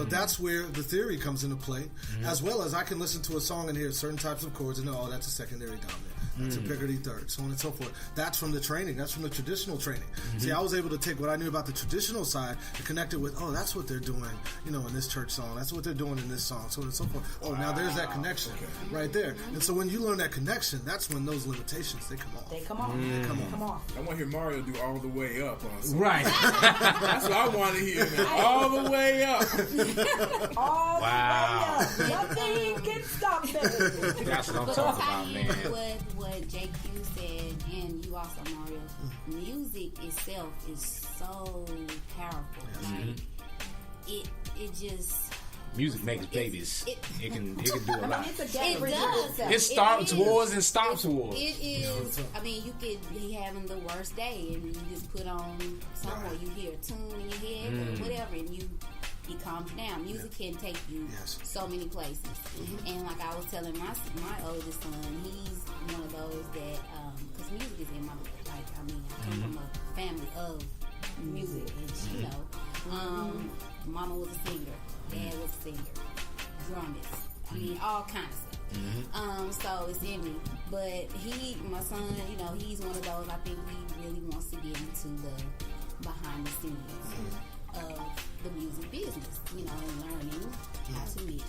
That's where the theory comes into play, as well as I can listen to a song and hear certain types of chords and know, oh, that's a secondary dominant, that's a Picardy third, so on and so forth. That's from the training. That's from the traditional training. See, I was able to take what I knew about the traditional side and connect it with, oh, that's what they're doing, in this church song. That's what they're doing in this song, so on and so forth. Oh, now there's that connection right there. And so when you learn that connection, that's when those limitations, they come off. They come off. I want to hear Mario do All the Way Up on something. Right. That's what I want to hear, man. All the way up. All the way up. Nothing can stop it. That's what I'm talking about, man. What JQ said, and you also, Mario, music itself is so powerful. Like, it just... Music makes babies. It can do a lot. It's a It does. It starts wars and stops wars. It is. I mean, you could be having the worst day, and you just put on somewhere. You hear a tune in your head or whatever, and it calms you down. Music can take you so many places. And like I was telling my oldest son, he's one of those that because music is in my blood. Like, I mean, I come from a family of music, and mama was a singer. Dad was a singer, drummers. I mean, all kinds of stuff. So it's in me. But my son, he's one of those. I think he really wants to get into the behind the scenes of the music business. And learning how to mix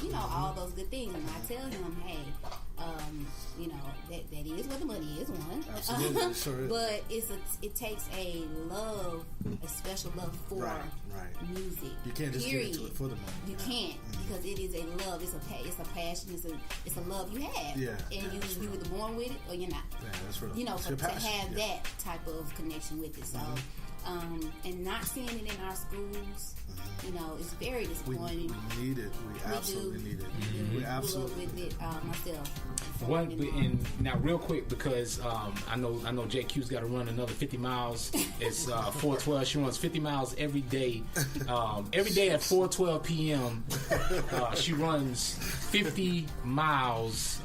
and all those good things. And I tell him, hey, that is where the money is. One, absolutely, sure is. But it takes a special love for music. You can't just get into it for the money. You can't, because it is a love. It's a passion. It's a love you have. Yeah. And you either born with it or you're not. Yeah, that's right. To have that type of connection with it. So, and not seeing it in our schools. It's very disappointing. We need it. We absolutely need it. We absolutely with it myself. And now, real quick, because I know JQ's got to run another 50 miles. It's 4:12. She runs 50 miles every day. Every day at 4:12 p.m. She runs 50 miles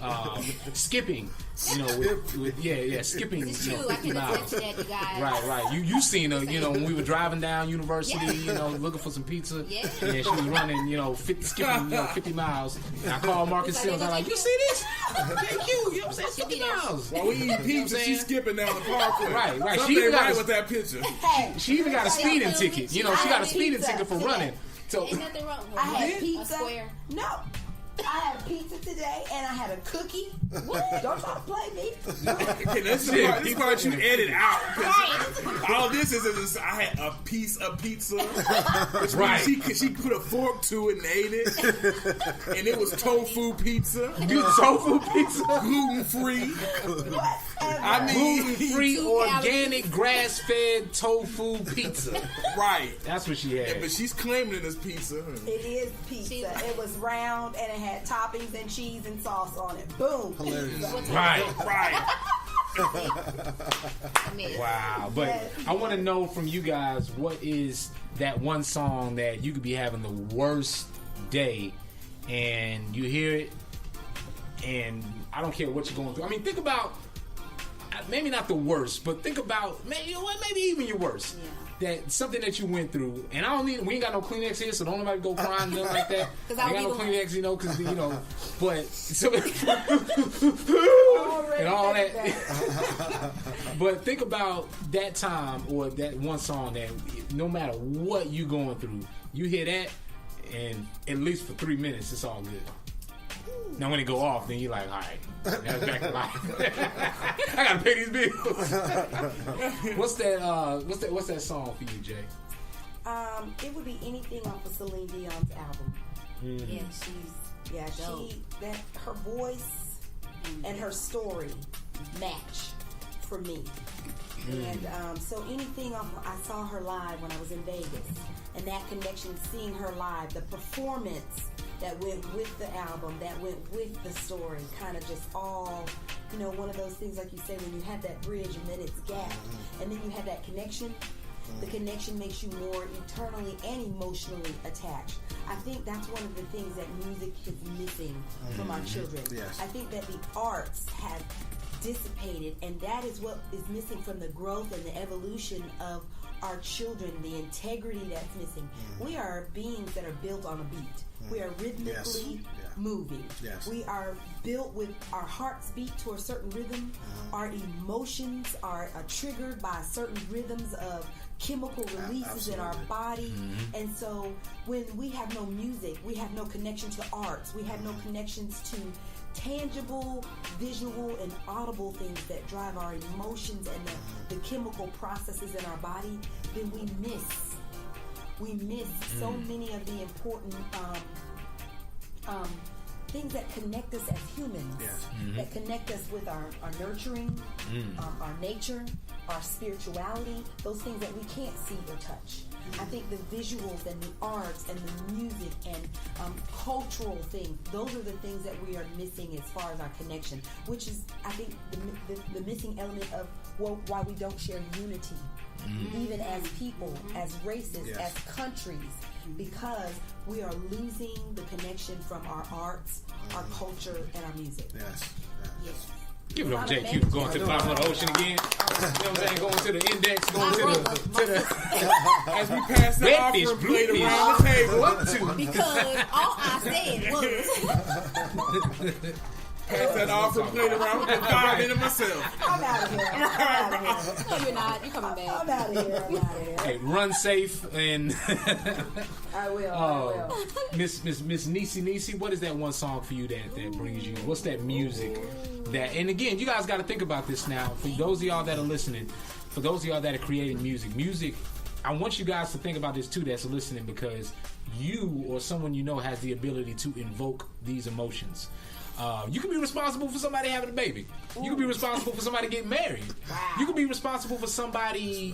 skipping. Skipping. It's true. I can attest to that, you guys. Right. You seen her, when we were driving down University, looking for some pizza. Yeah. And she was running, skipping 50 miles. And I called Marcus Sills. I'm like, you see this? Thank you. You know what I'm saying? 50 miles. While we eat pizza, she's skipping down the parkway. Right. Something She even got with that picture. She even got a speeding ticket. She got a speeding ticket for running. So ain't nothing wrong with her. I had pizza. A square. No. I had pizza today, and I had a cookie. What? Don't try to play me. Okay, this part you edit out. All this is I had a piece of pizza. Right. She put a fork to it and ate it. And it was tofu pizza. Tofu pizza? Gluten-free. Gluten-free, organic, grass-fed tofu pizza. Right. That's what she had. Yeah, but she's claiming it as pizza. It is pizza. It was round, and it had toppings and cheese and sauce on it. Boom. Hilarious. Right. Wow. But I want to know from you guys, what is that one song that you could be having the worst day and you hear it and I don't care what you're going through. I mean, think about, maybe not the worst, but think about maybe even your worst. Yeah. that something that you went through, and we ain't got no Kleenex here, so don't nobody go crying, nothing like that. I ain't got no Kleenex, because, but, so, and all that. But think about that time, or that one song that no matter what you going through, you hear that, and at least for 3 minutes, it's all good. Now when it go off, then you're like, all right, that's back to life. I gotta pay these bills. What's that song for you, Jay? It would be anything off of Celine Dion's album. Mm-hmm. Her voice and her story match for me. And so anything I saw her live when I was in Vegas, and that connection, seeing her live, the performance that went with the album, that went with the story, kind of just all, one of those things like you say, when you have that bridge and then it's gapped, and then you have that connection. The connection makes you more eternally and emotionally attached. I think that's one of the things that music is missing from our children. Yes. I think that the arts have dissipated, and that is what is missing from the growth and the evolution of our children, the integrity that's missing. We are beings that are built on a beat. We are rhythmically moving. Yes. We are built with our hearts beat to a certain rhythm. Our emotions are triggered by certain rhythms of chemical releases in our body. And so when we have no music, we have no connection to arts, we have no connections to tangible, visual, and audible things that drive our emotions and the chemical processes in our body, then we miss so many of the important things that connect us as humans, that connect us with our nurturing, our nature, our spirituality, those things that we can't see or touch. I think the visuals and the arts and the music and cultural things, those are the things that we are missing as far as our connection, which is, I think, the missing element of why we don't share unity, even as people, as races, as countries, because we are losing the connection from our arts, our culture, and our music. Yes. Give it up, JQ, going to the bottom of the ocean again. You know what I'm saying? Going to the index, going to the as we pass the offering plate around the table. Because all I said was pass that offering plate around. I'm gonna dive into myself. I'm out of here. No, you're not. You're coming back. I'm out of here. Hey, run safe and I will. Miss Nisi, what is that one song for you that brings you? What's that music that? And again, you guys got to think about this now. For those of y'all that are listening, for those of y'all that are creating music. I want you guys to think about this too. That's listening, because you or someone you know has the ability to invoke these emotions. You can be responsible for somebody having a baby. You can be responsible for somebody getting married. You can be responsible for somebody,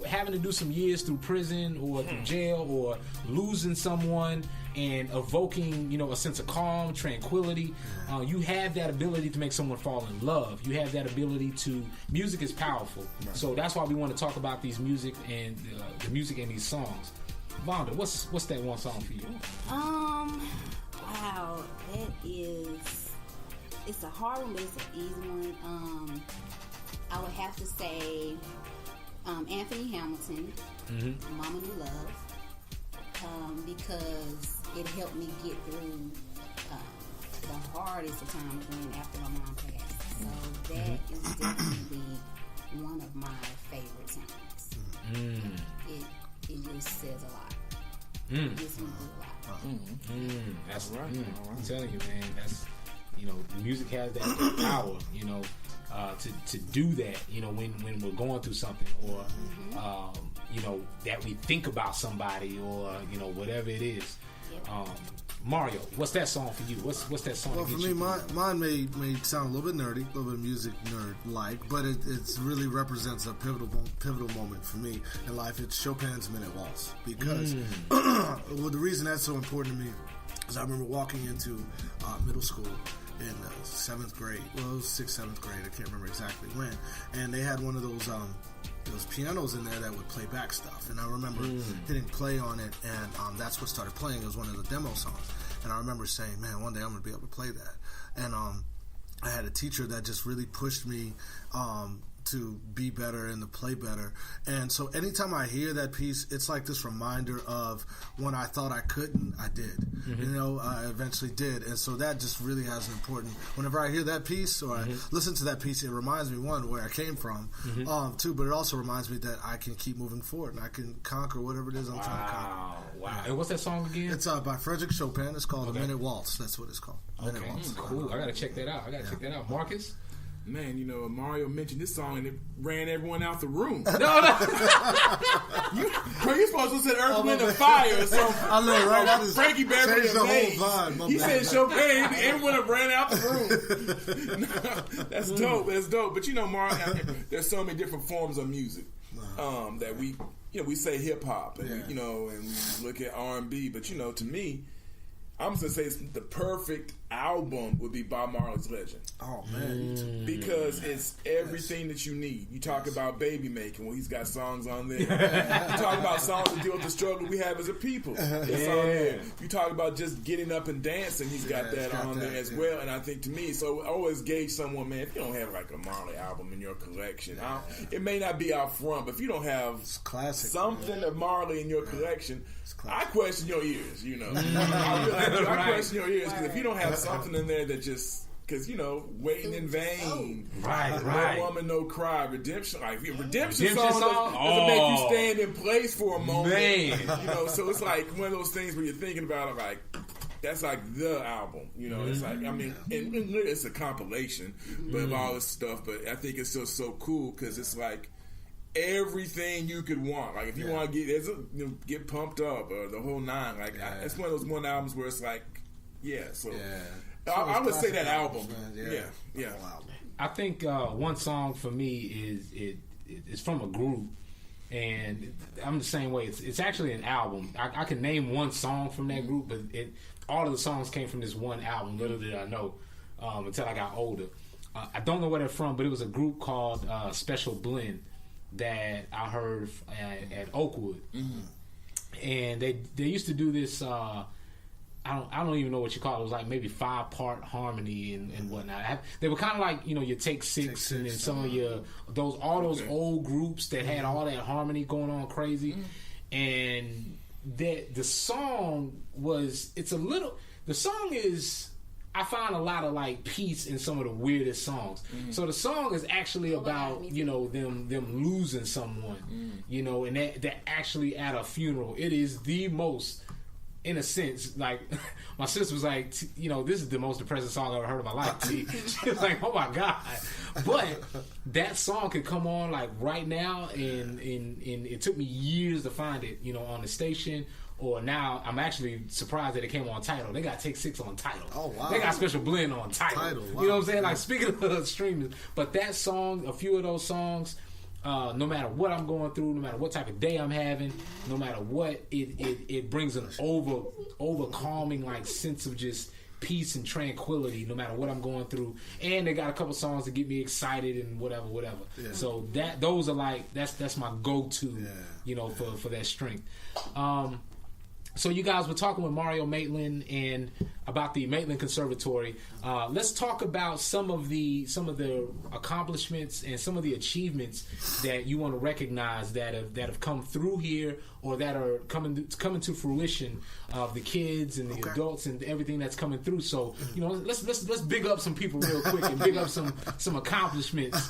having to do some years through prison or through jail, or losing someone and evoking, a sense of calm, tranquility. You have that ability to make someone fall in love. You have that ability to. Music is powerful. So that's why we want to talk about these music and the music in these songs. Vonda, what's that one song for you? Wow, it's a hard one, but it's an easy one. I would have to say Anthony Hamilton, Mama New Love, because it helped me get through the hardest of times after my mom passed. So that is definitely one of my favorite songs. It just says a lot. It gets me through a lot. That's right. I'm telling you, man. That's music has that power. To do that. When we're going through something, or that we think about somebody, or whatever it is. Mario, what's that song for you? What's that song? Well, for me, mine may sound a little bit nerdy, a little bit music nerd-like, but it really represents a pivotal moment for me in life. It's Chopin's Minute Waltz, because well, the reason that's so important to me is I remember walking into middle school in 7th grade. Well, it was 6th, 7th grade. I can't remember exactly when. And they had one of those pianos in there that would play back stuff. And I remember hitting play on it, and that's what started playing. It was one of the demo songs. And I remember saying, man, one day I'm going to be able to play that. And I had a teacher that just really pushed me to be better and to play better. And so anytime I hear that piece, it's like this reminder of when I thought I couldn't, I did. You know, I eventually did. And so that just really has an important, whenever I hear that piece or I listen to that piece, it reminds me, one, where I came from, two, but it also reminds me that I can keep moving forward and I can conquer whatever it is I'm trying to conquer. Wow. And what's that song again? It's by Frederick Chopin. It's called A Minute Waltz. That's what it's called. Minute Waltz. Cool. I got to check that out. Marcus? Man, you know, Mario mentioned this song and it ran everyone out the room. No. You're supposed to say Earth, Wind, and Fire or something. I know, right? That is Frankie Beverly the name. whole vibe. He said Chopin, everyone have ran out the room. That's dope. That's dope. But you know, Mario, there's so many different forms of music that we say hip hop, and we look at R&B. But you know, to me, I'm just gonna say it's the perfect album would be Bob Marley's Legend. Oh man, because it's everything that you need. You talk about baby making, well, he's got songs on there. You talk about songs that deal with the struggle we have as a people. It's on there. You talk about just getting up and dancing, he's got that on there as well. And I think to me, so I always gauge someone, man, if you don't have like a Marley album in your collection, it may not be out front, but if you don't have something of Marley in your collection, I question your ears. You know, I question your ears because if you don't have something in there that just, because you know, Waiting in Vain, No Woman No Cry, Redemption, like redemption song doesn't make you stand in place for a moment, man. You know, so it's like one of those things where you're thinking about it, like that's like the album, you know. It's like, I mean, and it's a compilation, but of all this stuff. But I think it's still so cool because it's like everything you could want. Like if you want to get pumped up or the whole nine. Like it's one of those albums where it's like, I would say that album. Yeah. I think one song for me is from a group, and I'm the same way. It's actually an album. I can name one song from that group, but all of the songs came from this one album. Little did I know until I got older. I don't know where they're from, but it was a group called Special Blend that I heard at Oakwood, and they used to do this. I don't even know what you call it. It was like maybe 5-part harmony and whatnot. They were kind of like, you know, your Take Six and then some of your all those old groups that had all that harmony going on crazy. And the song was the song is, I find a lot of like peace in some of the weirdest songs. So the song is actually about, you know, them losing someone, you know, and that actually at a funeral. It is the most, in a sense, like my sister was like, you know, this is the most depressing song I've ever heard in my life. She was like, oh my God. But that song could come on like right now, and it took me years to find it, you know, on the station. Or now I'm actually surprised that it came on Tidal. They got Take Six on Tidal. Oh wow! They got Special Blend on Tidal. Wow. You know what I'm saying? Like speaking of streaming, but that song, a few of those songs, no matter what I'm going through, no matter what type of day I'm having, no matter what, it brings an over calming like sense of just peace and tranquility, no matter what I'm going through. And they got a couple songs that get me excited and whatever. Yeah. So those are like that's my go-to, you know, for that strength. So you guys were talking with Mario Maitland and about the Maitland Conservatory. Let's talk about some of the accomplishments and some of the achievements that you want to recognize that have come through here, or that are coming to fruition of the kids and the adults and everything that's coming through. So, you know, let's big up some people real quick and big up some accomplishments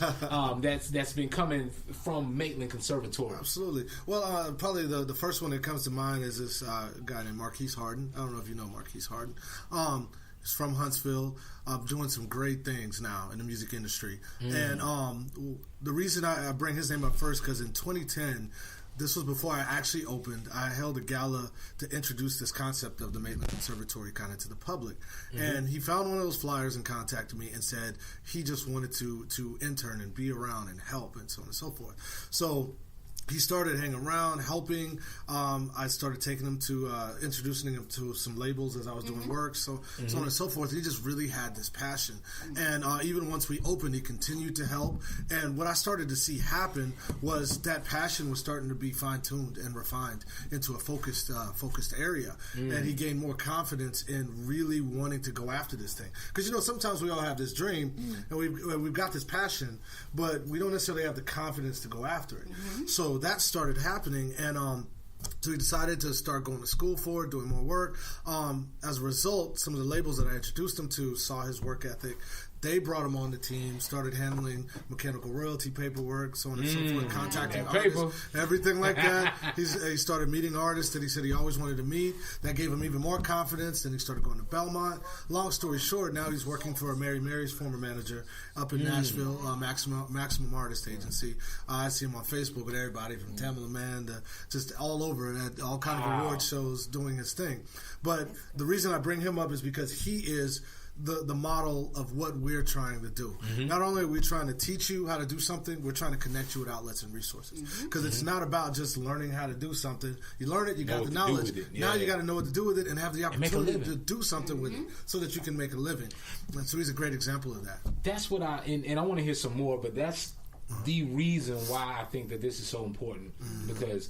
that's been coming from Maitland Conservatory. Absolutely. Well, probably the first one that comes to mind is this guy named Marquise Harden. I don't know if you know Marquise Harden. He's from Huntsville, doing some great things now in the music industry. And the reason I bring his name up first, because in 2010, this was before I actually opened, I held a gala to introduce this concept of the Maitland Conservatory kind of to the public. And he found one of those flyers and contacted me and said he just wanted to intern and be around and help and so on and so forth. So he started hanging around, helping. I started taking him to, introducing him to some labels as I was doing work, so on and so forth. He just really had this passion. And even once we opened, he continued to help. And what I started to see happen was that passion was starting to be fine-tuned and refined into a focused area. And he gained more confidence in really wanting to go after this thing. Because, you know, sometimes we all have this dream, and we've got this passion, but we don't necessarily have the confidence to go after it. So that started happening, and so he decided to start going to school for it, doing more work. As a result, some of the labels that I introduced him to saw his work ethic. They brought him on the team, started handling mechanical royalty paperwork, so on and so forth, contacting artists, everything like that. He started meeting artists that he said he always wanted to meet. That gave him even more confidence. Then he started going to Belmont. Long story short, now he's working for Mary Mary's former manager up in Nashville, Maximum Artist Agency. I see him on Facebook with everybody from Tamela Man to just all over at all kind of award shows doing his thing. But the reason I bring him up is because he is the model of what we're trying to do. Not only are we trying to teach you how to do something, we're trying to connect you with outlets and resources. Because it's not about just learning how to do something. You learn it, you got the knowledge. Now you got to know what to do with it and have the opportunity to do something with it so that you can make a living. And so he's a great example of that. That's what and I want to hear some more, but that's the reason why I think that this is so important. Because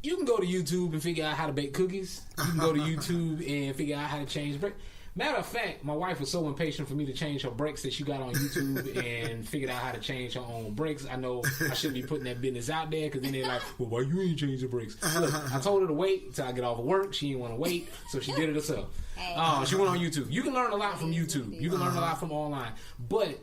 you can go to YouTube and figure out how to bake cookies. You can go to YouTube and figure out how to change bread. Matter of fact, my wife was so impatient for me to change her brakes that she got on YouTube and figured out how to change her own brakes. I know I shouldn't be putting that business out there because then they're like, well, why you ain't change the brakes? Look, I told her to wait until I get off of work. She didn't want to wait, so she did it herself. She went on YouTube. You can learn a lot from YouTube. You can learn a lot from online. But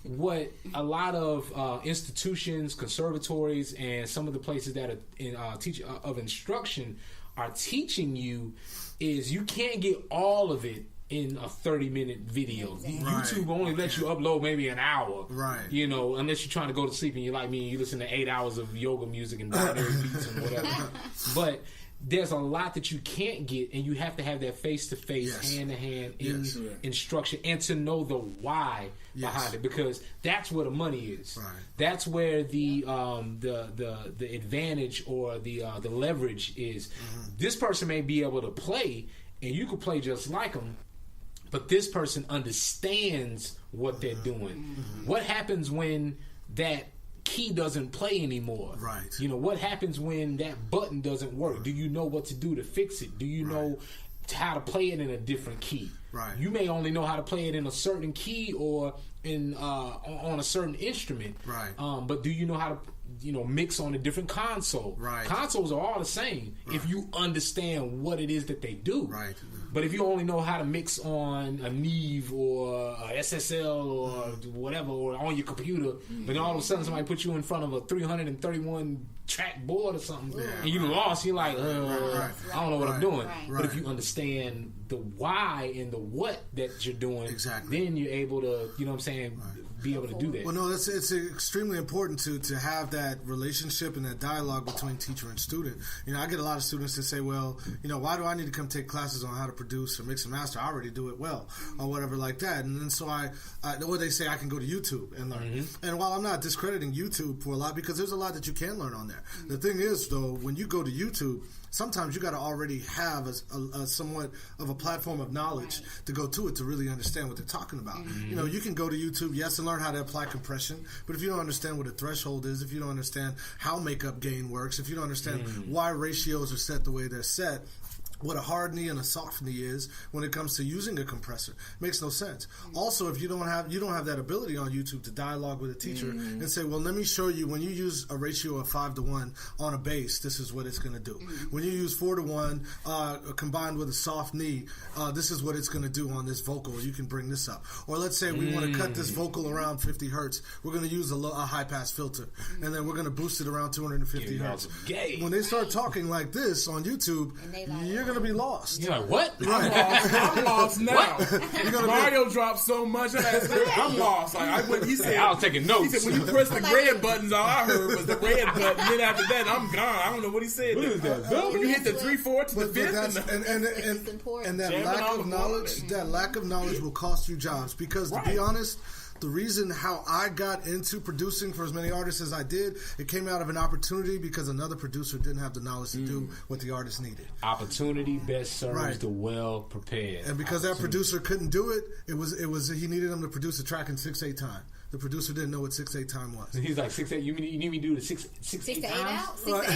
what a lot of institutions, conservatories, and some of the places that are in teach of instruction are teaching you is you can't get all of it in a 30-minute video. YouTube only lets you upload maybe an hour. You know, unless you're trying to go to sleep and you're like me and you listen to 8 hours of yoga music and binary beats and whatever. But there's a lot that you can't get, and you have to have that face-to-face, hand-to-hand instruction, and to know the why behind it, because that's where the money is. That's where the advantage or the leverage is. This person may be able to play, and you could play just like them, but this person understands what they're doing. What happens when that key doesn't play anymore? You know, what happens when that button doesn't work? Do you know what to do to fix it? Do you know how to play it in a different key? You may only know how to play it in a certain key or in on a certain instrument. But do you know how to mix on a different console? Consoles are all the same if you understand what it is that they do. But if you only know how to mix on a Neve or a SSL or whatever, or on your computer, then all of a sudden somebody puts you in front of a 331 track board or something, and you lost, you're like, I don't know what I'm doing. But if you understand the why and the what that you're doing, then you're able to, you know what I'm saying, be able to do that. Well, no, it's extremely important to have that relationship and that dialogue between teacher and student. You know, I get a lot of students that say, well, you know, why do I need to come take classes on how to produce or mix and master? I already do it well, or whatever like that. And then so or they say I can go to YouTube and learn. And while I'm not discrediting YouTube for a lot, because there's a lot that you can learn on there. The thing is, though, when you go to YouTube, sometimes you got to already have a somewhat of a platform of knowledge to go to it to really understand what they're talking about. You know, you can go to YouTube, yes, and learn how to apply compression, but if you don't understand what a threshold is, if you don't understand how makeup gain works, if you don't understand why ratios are set the way they're set, what a hard knee and a soft knee is when it comes to using a compressor, makes no sense. Also, if you don't have that ability on YouTube to dialogue with a teacher and say, well, let me show you, when you use a ratio of 5-to-1 on a bass, this is what it's going to do. When you use 4-to-1 combined with a soft knee, this is what it's going to do on this vocal. You can bring this up. Or let's say we want to cut this vocal around 50 hertz. We're going to use a high pass filter, and then we're going to boost it around 250 hertz. When they start talking like this on YouTube, you're going to be lost. You're like, what? I'm lost now. Mario dropped so much last night. I'm lost. Like he said, I was taking notes. He said, when you press the red buttons, all I heard was the red button. Then after that, I'm gone. I don't know what he said. What is that? When you hit the 3/4 to the 5th, and that lack of knowledge, will cost you jobs. Because to be honest, The reason how I got into producing for as many artists as I did, it came out of an opportunity because another producer didn't have the knowledge to do what the artist needed. Opportunity best serves the well prepared. And because that producer couldn't do it, it was he needed him to produce a track in 6/8 time. The producer didn't know what 6/8 time was. So he's like 6/8. You need me to do the 6/8 out? 6 Right.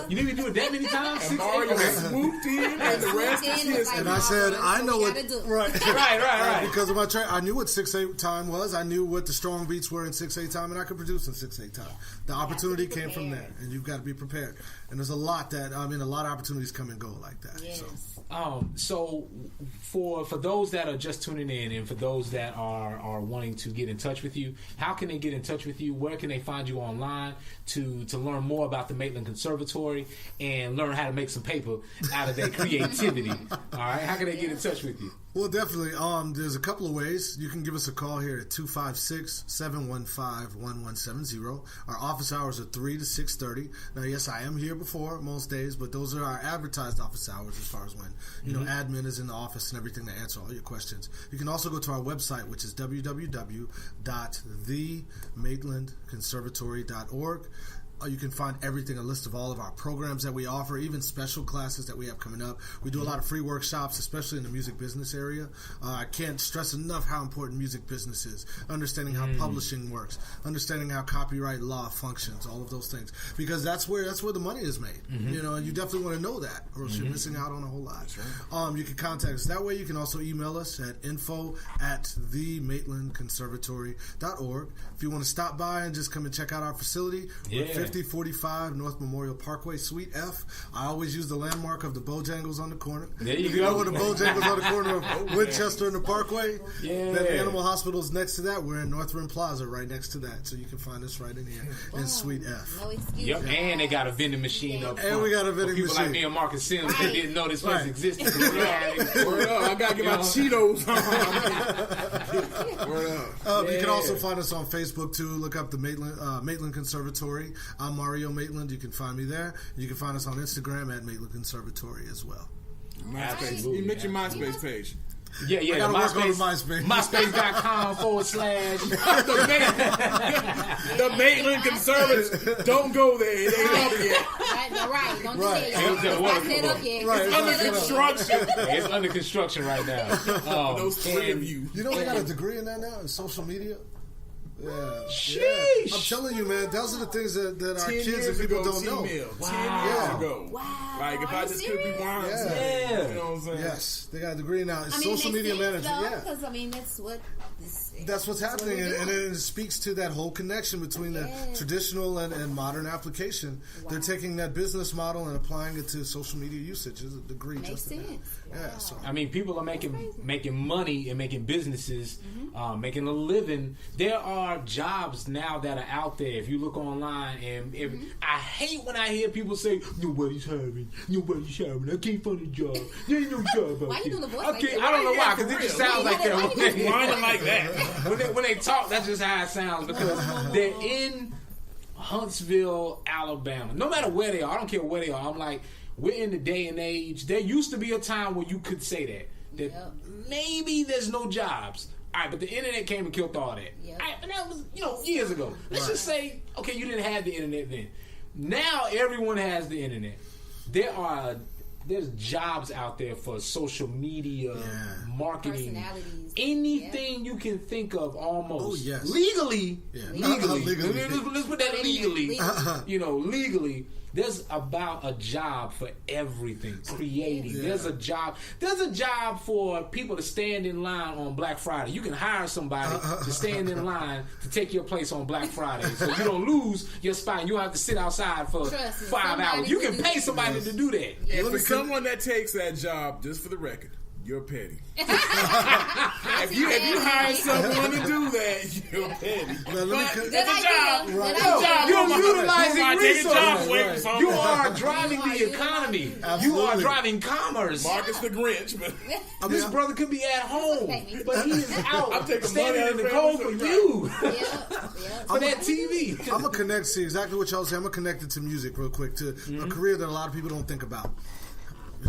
You need me to do it that many times? And Mario swooped in, and the rest is history. And I said, I know what. Right. Because of my track, I knew what 6/8 time was. I knew what the strong beats were in 6/8 time, and I could produce in 6/8 time. The opportunity came from there, and you've got to be prepared. And there's a lot of opportunities come and go like that. Yes. So for those that are just tuning in, and for those that are wanting to get in touch with you, how can they get in touch with you? Where can they find you online to learn more about the Maitland Conservatory and learn how to make some paper out of their creativity? All right, how can they get in touch with you? Well, definitely. There's a couple of ways. You can give us a call here at 256-715-1170. Our office hours are 3 to 6:30. Now, yes, I am here before most days, but those are our advertised office hours as far as when admin is in the office and everything to answer all your questions. You can also go to our website, which is www.themaitlandconservatory.org. You can find everything, a list of all of our programs that we offer, even special classes that we have coming up. We do a lot of free workshops, especially in the music business area. I can't stress enough how important music business is. Understanding how publishing works, understanding how copyright law functions, all of those things. Because that's where the money is made. And you definitely want to know that, or else you're missing out on a whole lot. Right. You can contact us that way. You can also email us at info@themaitlandconservatory.org. If you want to stop by and just come and check out our facility, we're 5045 North Memorial Parkway, Suite F. I always use the landmark of the Bojangles on the corner. There you go. With the Bojangles on the corner of Winchester and the Parkway. Yeah. Then the Animal Hospital's next to that. We're in North Rim Plaza right next to that. So you can find us right in here in Suite F. No excuse. Yep, and they got a vending machine up front. And we got a vending people machine. Like me and Marcus Sims that didn't know this place existed. Word up. I got to get my Cheetos on. Word up. You can also find us on Facebook, too. Look up the Maitland Conservatory. I'm Mario Maitland. You can find me there. You can find us on Instagram at Maitland Conservatory as well. MySpace. You mentioned MySpace page. Yeah. I gotta work on MySpace. MySpace.com/ the Maitland Conservatives. Don't go there. It ain't up yet. Right. Don't do that. It's under construction. It's under construction right now. Those three of you. You know they got a degree in that now, in social media? Yeah. Sheesh. I'm telling you, man, those are the things that our kids and people don't know. 10 years ago. Wow. Like, if I just could be blind. Yeah. You know what I'm saying? Yes. They got a degree now. It's social media management. Because, that's what... That's what's happening, and it speaks to that whole connection between the traditional and modern application. Wow. They're taking that business model and applying it to social media usage. It's a degree. Makes sense. Yeah, so. I mean, people are making money and making businesses, making a living. There are jobs now that are out there. If you look online, and I hate when I hear people say, "Nobody's hiring. I can't find a job. There ain't no job out Why you doing the voice? I don't know why, because it just sounds like that. Whining like that. When they talk, that's just how it sounds, because they're in Huntsville, Alabama. No matter where they are, I don't care where they are. I'm like, we're in the day and age. There used to be a time when you could say that maybe there's no jobs. All right, but the internet came and killed all that. Yep. And that was, years ago. Let's just say, okay, you didn't have the internet then. Now everyone has the internet. There's jobs out there for social media, marketing, anything you can think of almost. Oh, yes. Legally. Let's put that legally. Legally. There's about a job for everything. Creating. Yeah. There's a job for people to stand in line on Black Friday. You can hire somebody to stand in line to take your place on Black Friday, so you don't lose your spot. You don't have to sit outside for 5 hours. You can pay somebody to do that. Yeah, for someone that takes that job, just for the record, you're petty. if you hire someone to do that, you're petty. You're utilizing resources. You are driving the economy. Absolutely. You are driving commerce. Marcus the Grinch, but this brother could be at home, but he is out standing in the cold for you. For that TV. I'm gonna connect. See exactly what y'all say. I'm gonna connect it to music real quick, to a career that a lot of people don't think about.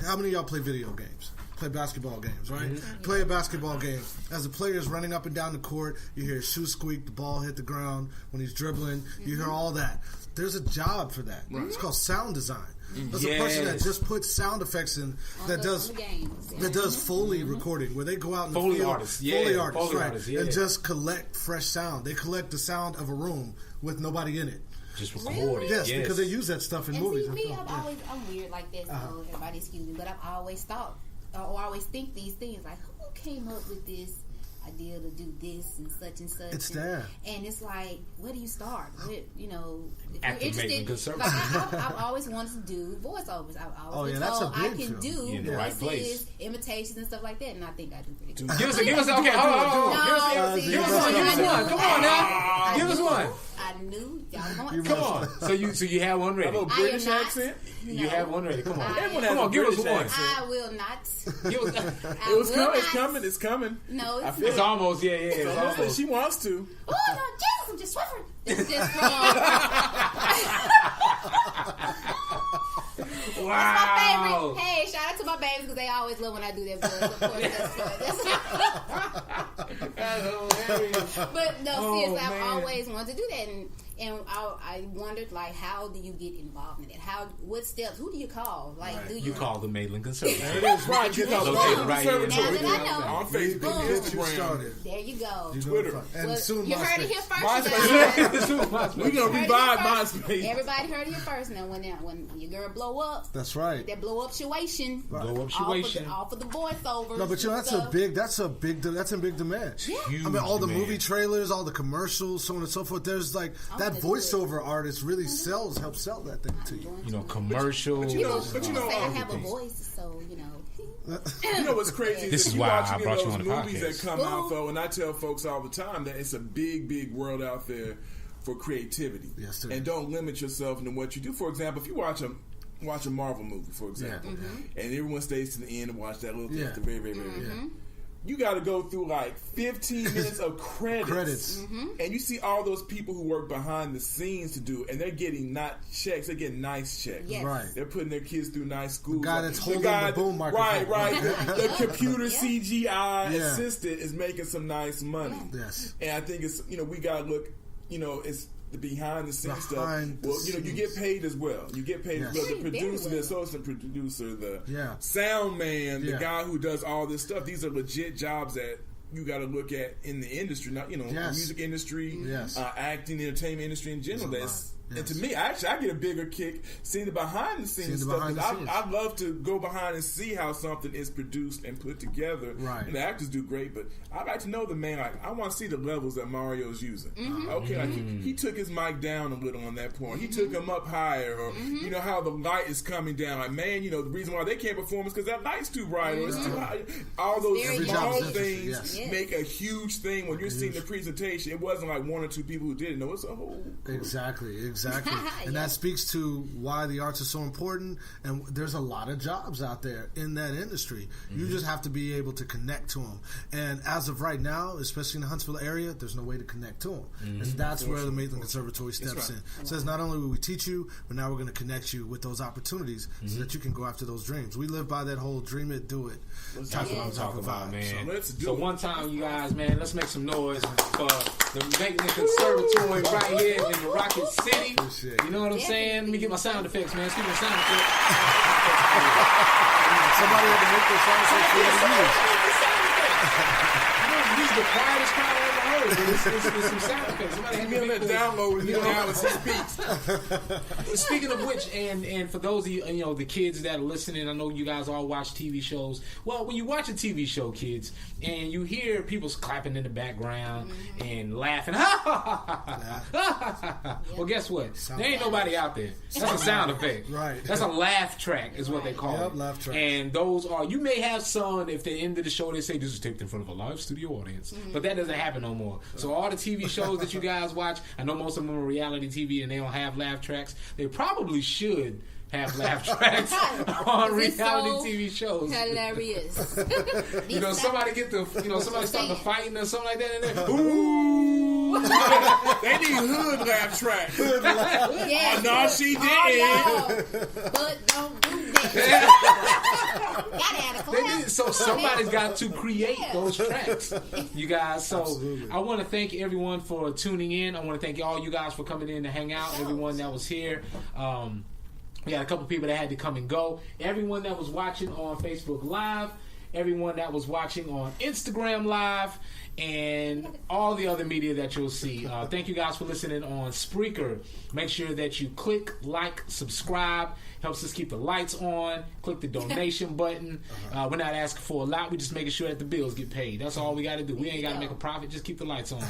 How many of y'all play video games? play basketball games, right? Play a basketball game. As the player is running up and down the court, you hear a shoe squeak, the ball hit the ground. When he's dribbling, you hear all that. There's a job for that. It's called sound design. There's a person that just puts sound effects in that does Foley recording, where they go out in the field. Foley artists, and just collect fresh sound. They collect the sound of a room with nobody in it. Just record it. Yes, because they use that stuff in movies. See, me, I'm weird like this, so everybody excuse me, but I've always thought, or always think these things, like, who came up with this idea to do this and such? It's there. And it's like, where do you start? If After you're interested, I've always wanted to do voiceovers. I've always been told I can do voices, imitations, and stuff like that, and I think I do pretty good. Give us okay, hold on. Give us one. Come on now. Give us one. I knew y'all going. Come on. So you have one ready. A little British accent? No. You have one ready. Come on. Come on, give us one. I will not. It's coming. No, it's almost. Yeah. It's almost. She wants to. Oh no, Jesus! I'm just sweating. It's just wrong. Wow. That's my favorite. Hey, shout out to my babies because they always love when I do that. Of course, that's hilarious. But no, seriously, I've always wanted to do that, and I wondered, like, how do you get involved in it? What steps? Who do you call? Like, do you call the Maitland Conservatory? That's right. You call the Maitland Conservatory. Now that I know. On Facebook, Instagram. There you go. Twitter. And soon you heard it here first. We're gonna revive MySpace. Everybody heard it here first. Now, when your girl blow up, that's right. That blow up situation. Blow up situation. All for the voiceovers. No, but that's in big demand. Yeah. I mean, all the movie trailers, all the commercials, so on and so forth. There's like that voiceover artist really helps sell that thing to you. Commercials. But you know, I have a voice, so you know. You know what's crazy? This is why I brought you on the podcast. Movies that come out, though, and I tell folks all the time that it's a big world out there for creativity. Yes, sir. And don't limit yourself into what you do. For example, if you watch a Marvel movie, for example, and everyone stays to the end and watch that little thing at the very end. You got to go through like 15 minutes of credits. And you see all those people who work behind the scenes to do, and they're getting not checks, they're getting nice checks. Yes. Right. They're putting their kids through nice schools. The guy that's holding the boom microphone. Right. The computer CGI assistant is making some nice money. Yes. And I think it's, we got to look, it's the behind the scenes stuff. Well, you get paid as well. You get paid as well. The producer, the associate producer, the sound man, the guy who does all this stuff. These are legit jobs that you got to look at in the industry, not the music industry, acting, entertainment industry in general. And to me, actually, I get a bigger kick seeing the behind the scenes stuff. I love to go behind and see how something is produced and put together. Right. And the actors do great, but I like to know the man. Like, I want to see the levels that Mario's using. Okay, like he took his mic down a little on that point. He took him up higher, or how the light is coming down. Like, man, the reason why they can't perform is because that light's too bright or it's too high. All those small things make a huge thing when you're seeing the presentation. It wasn't like one or two people who did it. No, it's a whole crew. Exactly. And that speaks to why the arts are so important, and there's a lot of jobs out there in that industry. You just have to be able to connect to them, and as of right now, especially in the Huntsville area, there's no way to connect to them. And that's where the Maitland Conservatory steps in. It says not only will we teach you, but now we're going to connect you with those opportunities so that you can go after those dreams. We live by that whole dream it, do it. That's what I'm talking about, man. So let's do it. One time, you guys, man, let's make some noise for the Maitland Conservatory right here in the Rocket City. You know what I'm saying? Let me get my sound effects, man. Excuse me, sound effects. Somebody had to make those sound effects. He's the quietest crowd I ever heard. It's some sound effects. Somebody had to make those. Download and now as he speaks. Speaking of which, and for those of you, the kids that are listening, I know you guys all watch TV shows. Well, when you watch a TV show, kids, and you hear people clapping in the background and laughing, well, guess what? There ain't nobody out there. That's a sound effect. Right. That's a laugh track, is what they call it. Laugh track. And those are, you may have some, if the end of the show they say this is taped in front of a live studio audience, but that doesn't happen no more. So all the TV shows that you guys watch, I know most of them are reality TV and they don't have laugh tracks. They probably should have laugh tracks on reality TV shows. Hilarious. Somebody get the, somebody start the fighting or something like that, and then ooh, they need hood laugh tracks. Yeah. Oh, no, she didn't. But don't do that. Gotta add a clap. So somebody's got to create those tracks, you guys. So Absolutely. I want to thank everyone for tuning in. I want to thank all you guys for coming in to hang out. Everyone that was here. We had a couple people that had to come and go. Everyone that was watching on Facebook Live. Everyone that was watching on Instagram Live. And all the other media that you'll see. Thank you guys for listening on Spreaker. Make sure that you click, like, subscribe. Helps us keep the lights on. Click the donation button. We're not asking for a lot. We're just making sure that the bills get paid. That's all we got to do. We ain't got to make a profit. Just keep the lights on.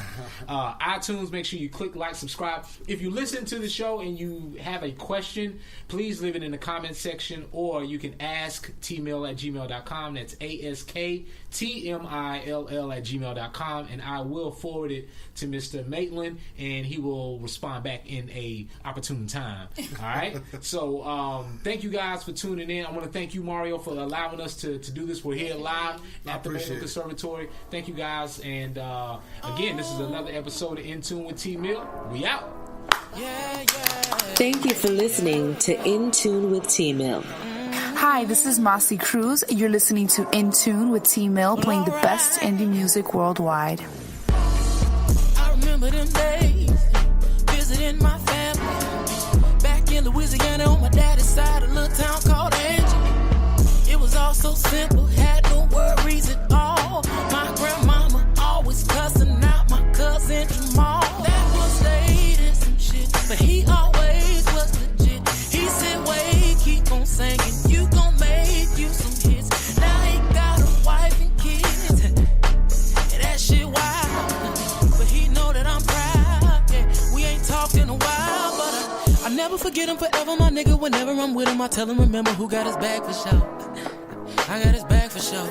iTunes, make sure you click, like, subscribe. If you listen to the show and you have a question, please leave it in the comment section, or you can ask tmill@gmail.com. That's ASKTMILL@gmail.com, and I will forward it to Mr. Maitland, and he will respond back in a opportune time. All right? So, thank you guys for tuning in. I want to thank you, Mario, for allowing us to do this. We're here live at the Maitland Conservatory. Thank you guys. And again, this is another episode of In Tune with T-Mill. We out. Thank you for listening to In Tune with T-Mill. Hi, this is Mossy Cruz. You're listening to In Tune with T-Mill, playing the best indie music worldwide. I remember them days, visiting my family. Back in Louisiana on my daddy's side, a little town called Angie. It was all so simple, had no worries at all. My grandmama always cussing out my cousin Jamal. That was late and some shit, but he always was legit. He said, wait, keep on singing, you gon' make you some hits. Now he got a wife and kids, and that shit wild. But he know that I'm proud, yeah. We ain't talked in a while, but I never forget him forever, my nigga. Whenever I'm with him, I tell him, remember who got his back for sure. I got his back for sure.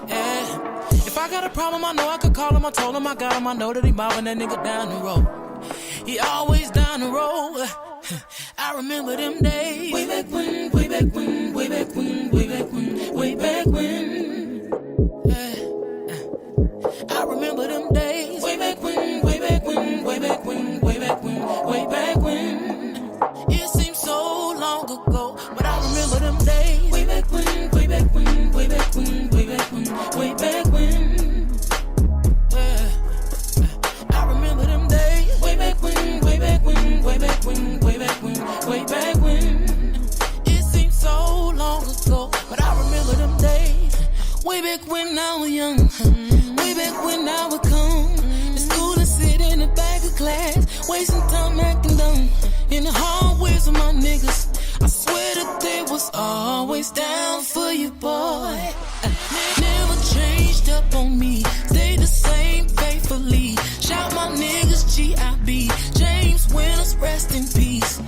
Yeah. If I got a problem, I know I could call him. I told him I got him. I know that he mobbing that nigga down the road. He always down the road. I remember them days. Way back when, way back when, way back when, way back when, way back when. Yeah. I remember them days. Way back when, way back when, way back when, way back when, way back when. It seems so long ago, but I remember them days. Way back when, way back when, way back when, way back when, way back when. Yeah. I remember them days. Way back when, way back when, way back when, way back when, way back when. It seems so long ago, but I remember them days. Way back when I was young. Way back when I would come to school and sit in the back of class, wasting time acting dumb in the hallways with my niggas. I swear that they was always down for you, boy. Never changed up on me, stayed the same faithfully. Shout my niggas G.I.B. James Winners, rest in peace.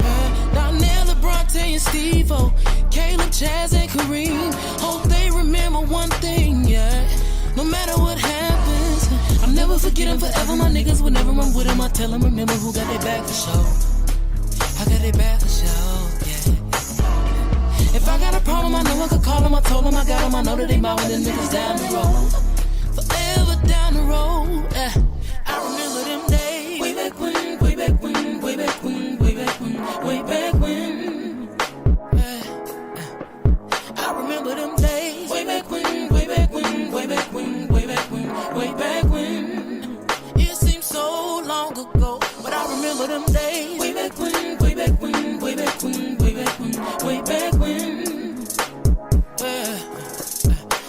Donnell, Bronte, and Steve-O, Caleb, Chaz, and Kareem. Hope they remember one thing, yeah. No matter what happens, I'll never forget them forever. My niggas, whenever I'm with them, I tell them, remember who got their back for sure. I got their back for sure, yeah. If I got a problem, I know I could call them. I told them I got them. I know that they mobbing them niggas down the road. Forever down the road, I remember them days. Way back when, way back when, way back when, way back when, way back when. I remember them days. Way back when, way back when, way back when, way back when, way back when. It seems so long ago, but I remember them days. Way back when, way back when, way back when, way back when, way back when.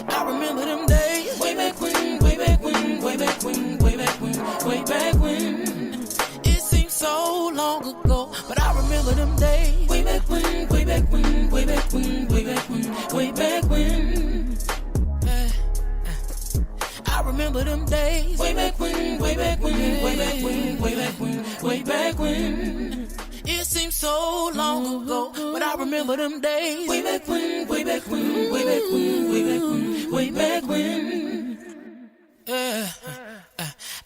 I remember them days. Way back when, way back when, way back when, way back when, way back when. It seems so long ago, but I remember them days. Way back when, way back when, way back when, way back when, way back when. I remember them days. Way back when, way back when, way back when, way back when, way back when. It seems so long ago, but I remember them days. Way back when, way back when, way back when, way back when, way back when.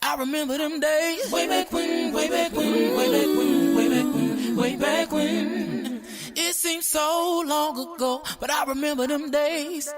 I remember them days. Way back when, way back when, way back when, way back when, way back when. It seems so long ago, but I remember them days.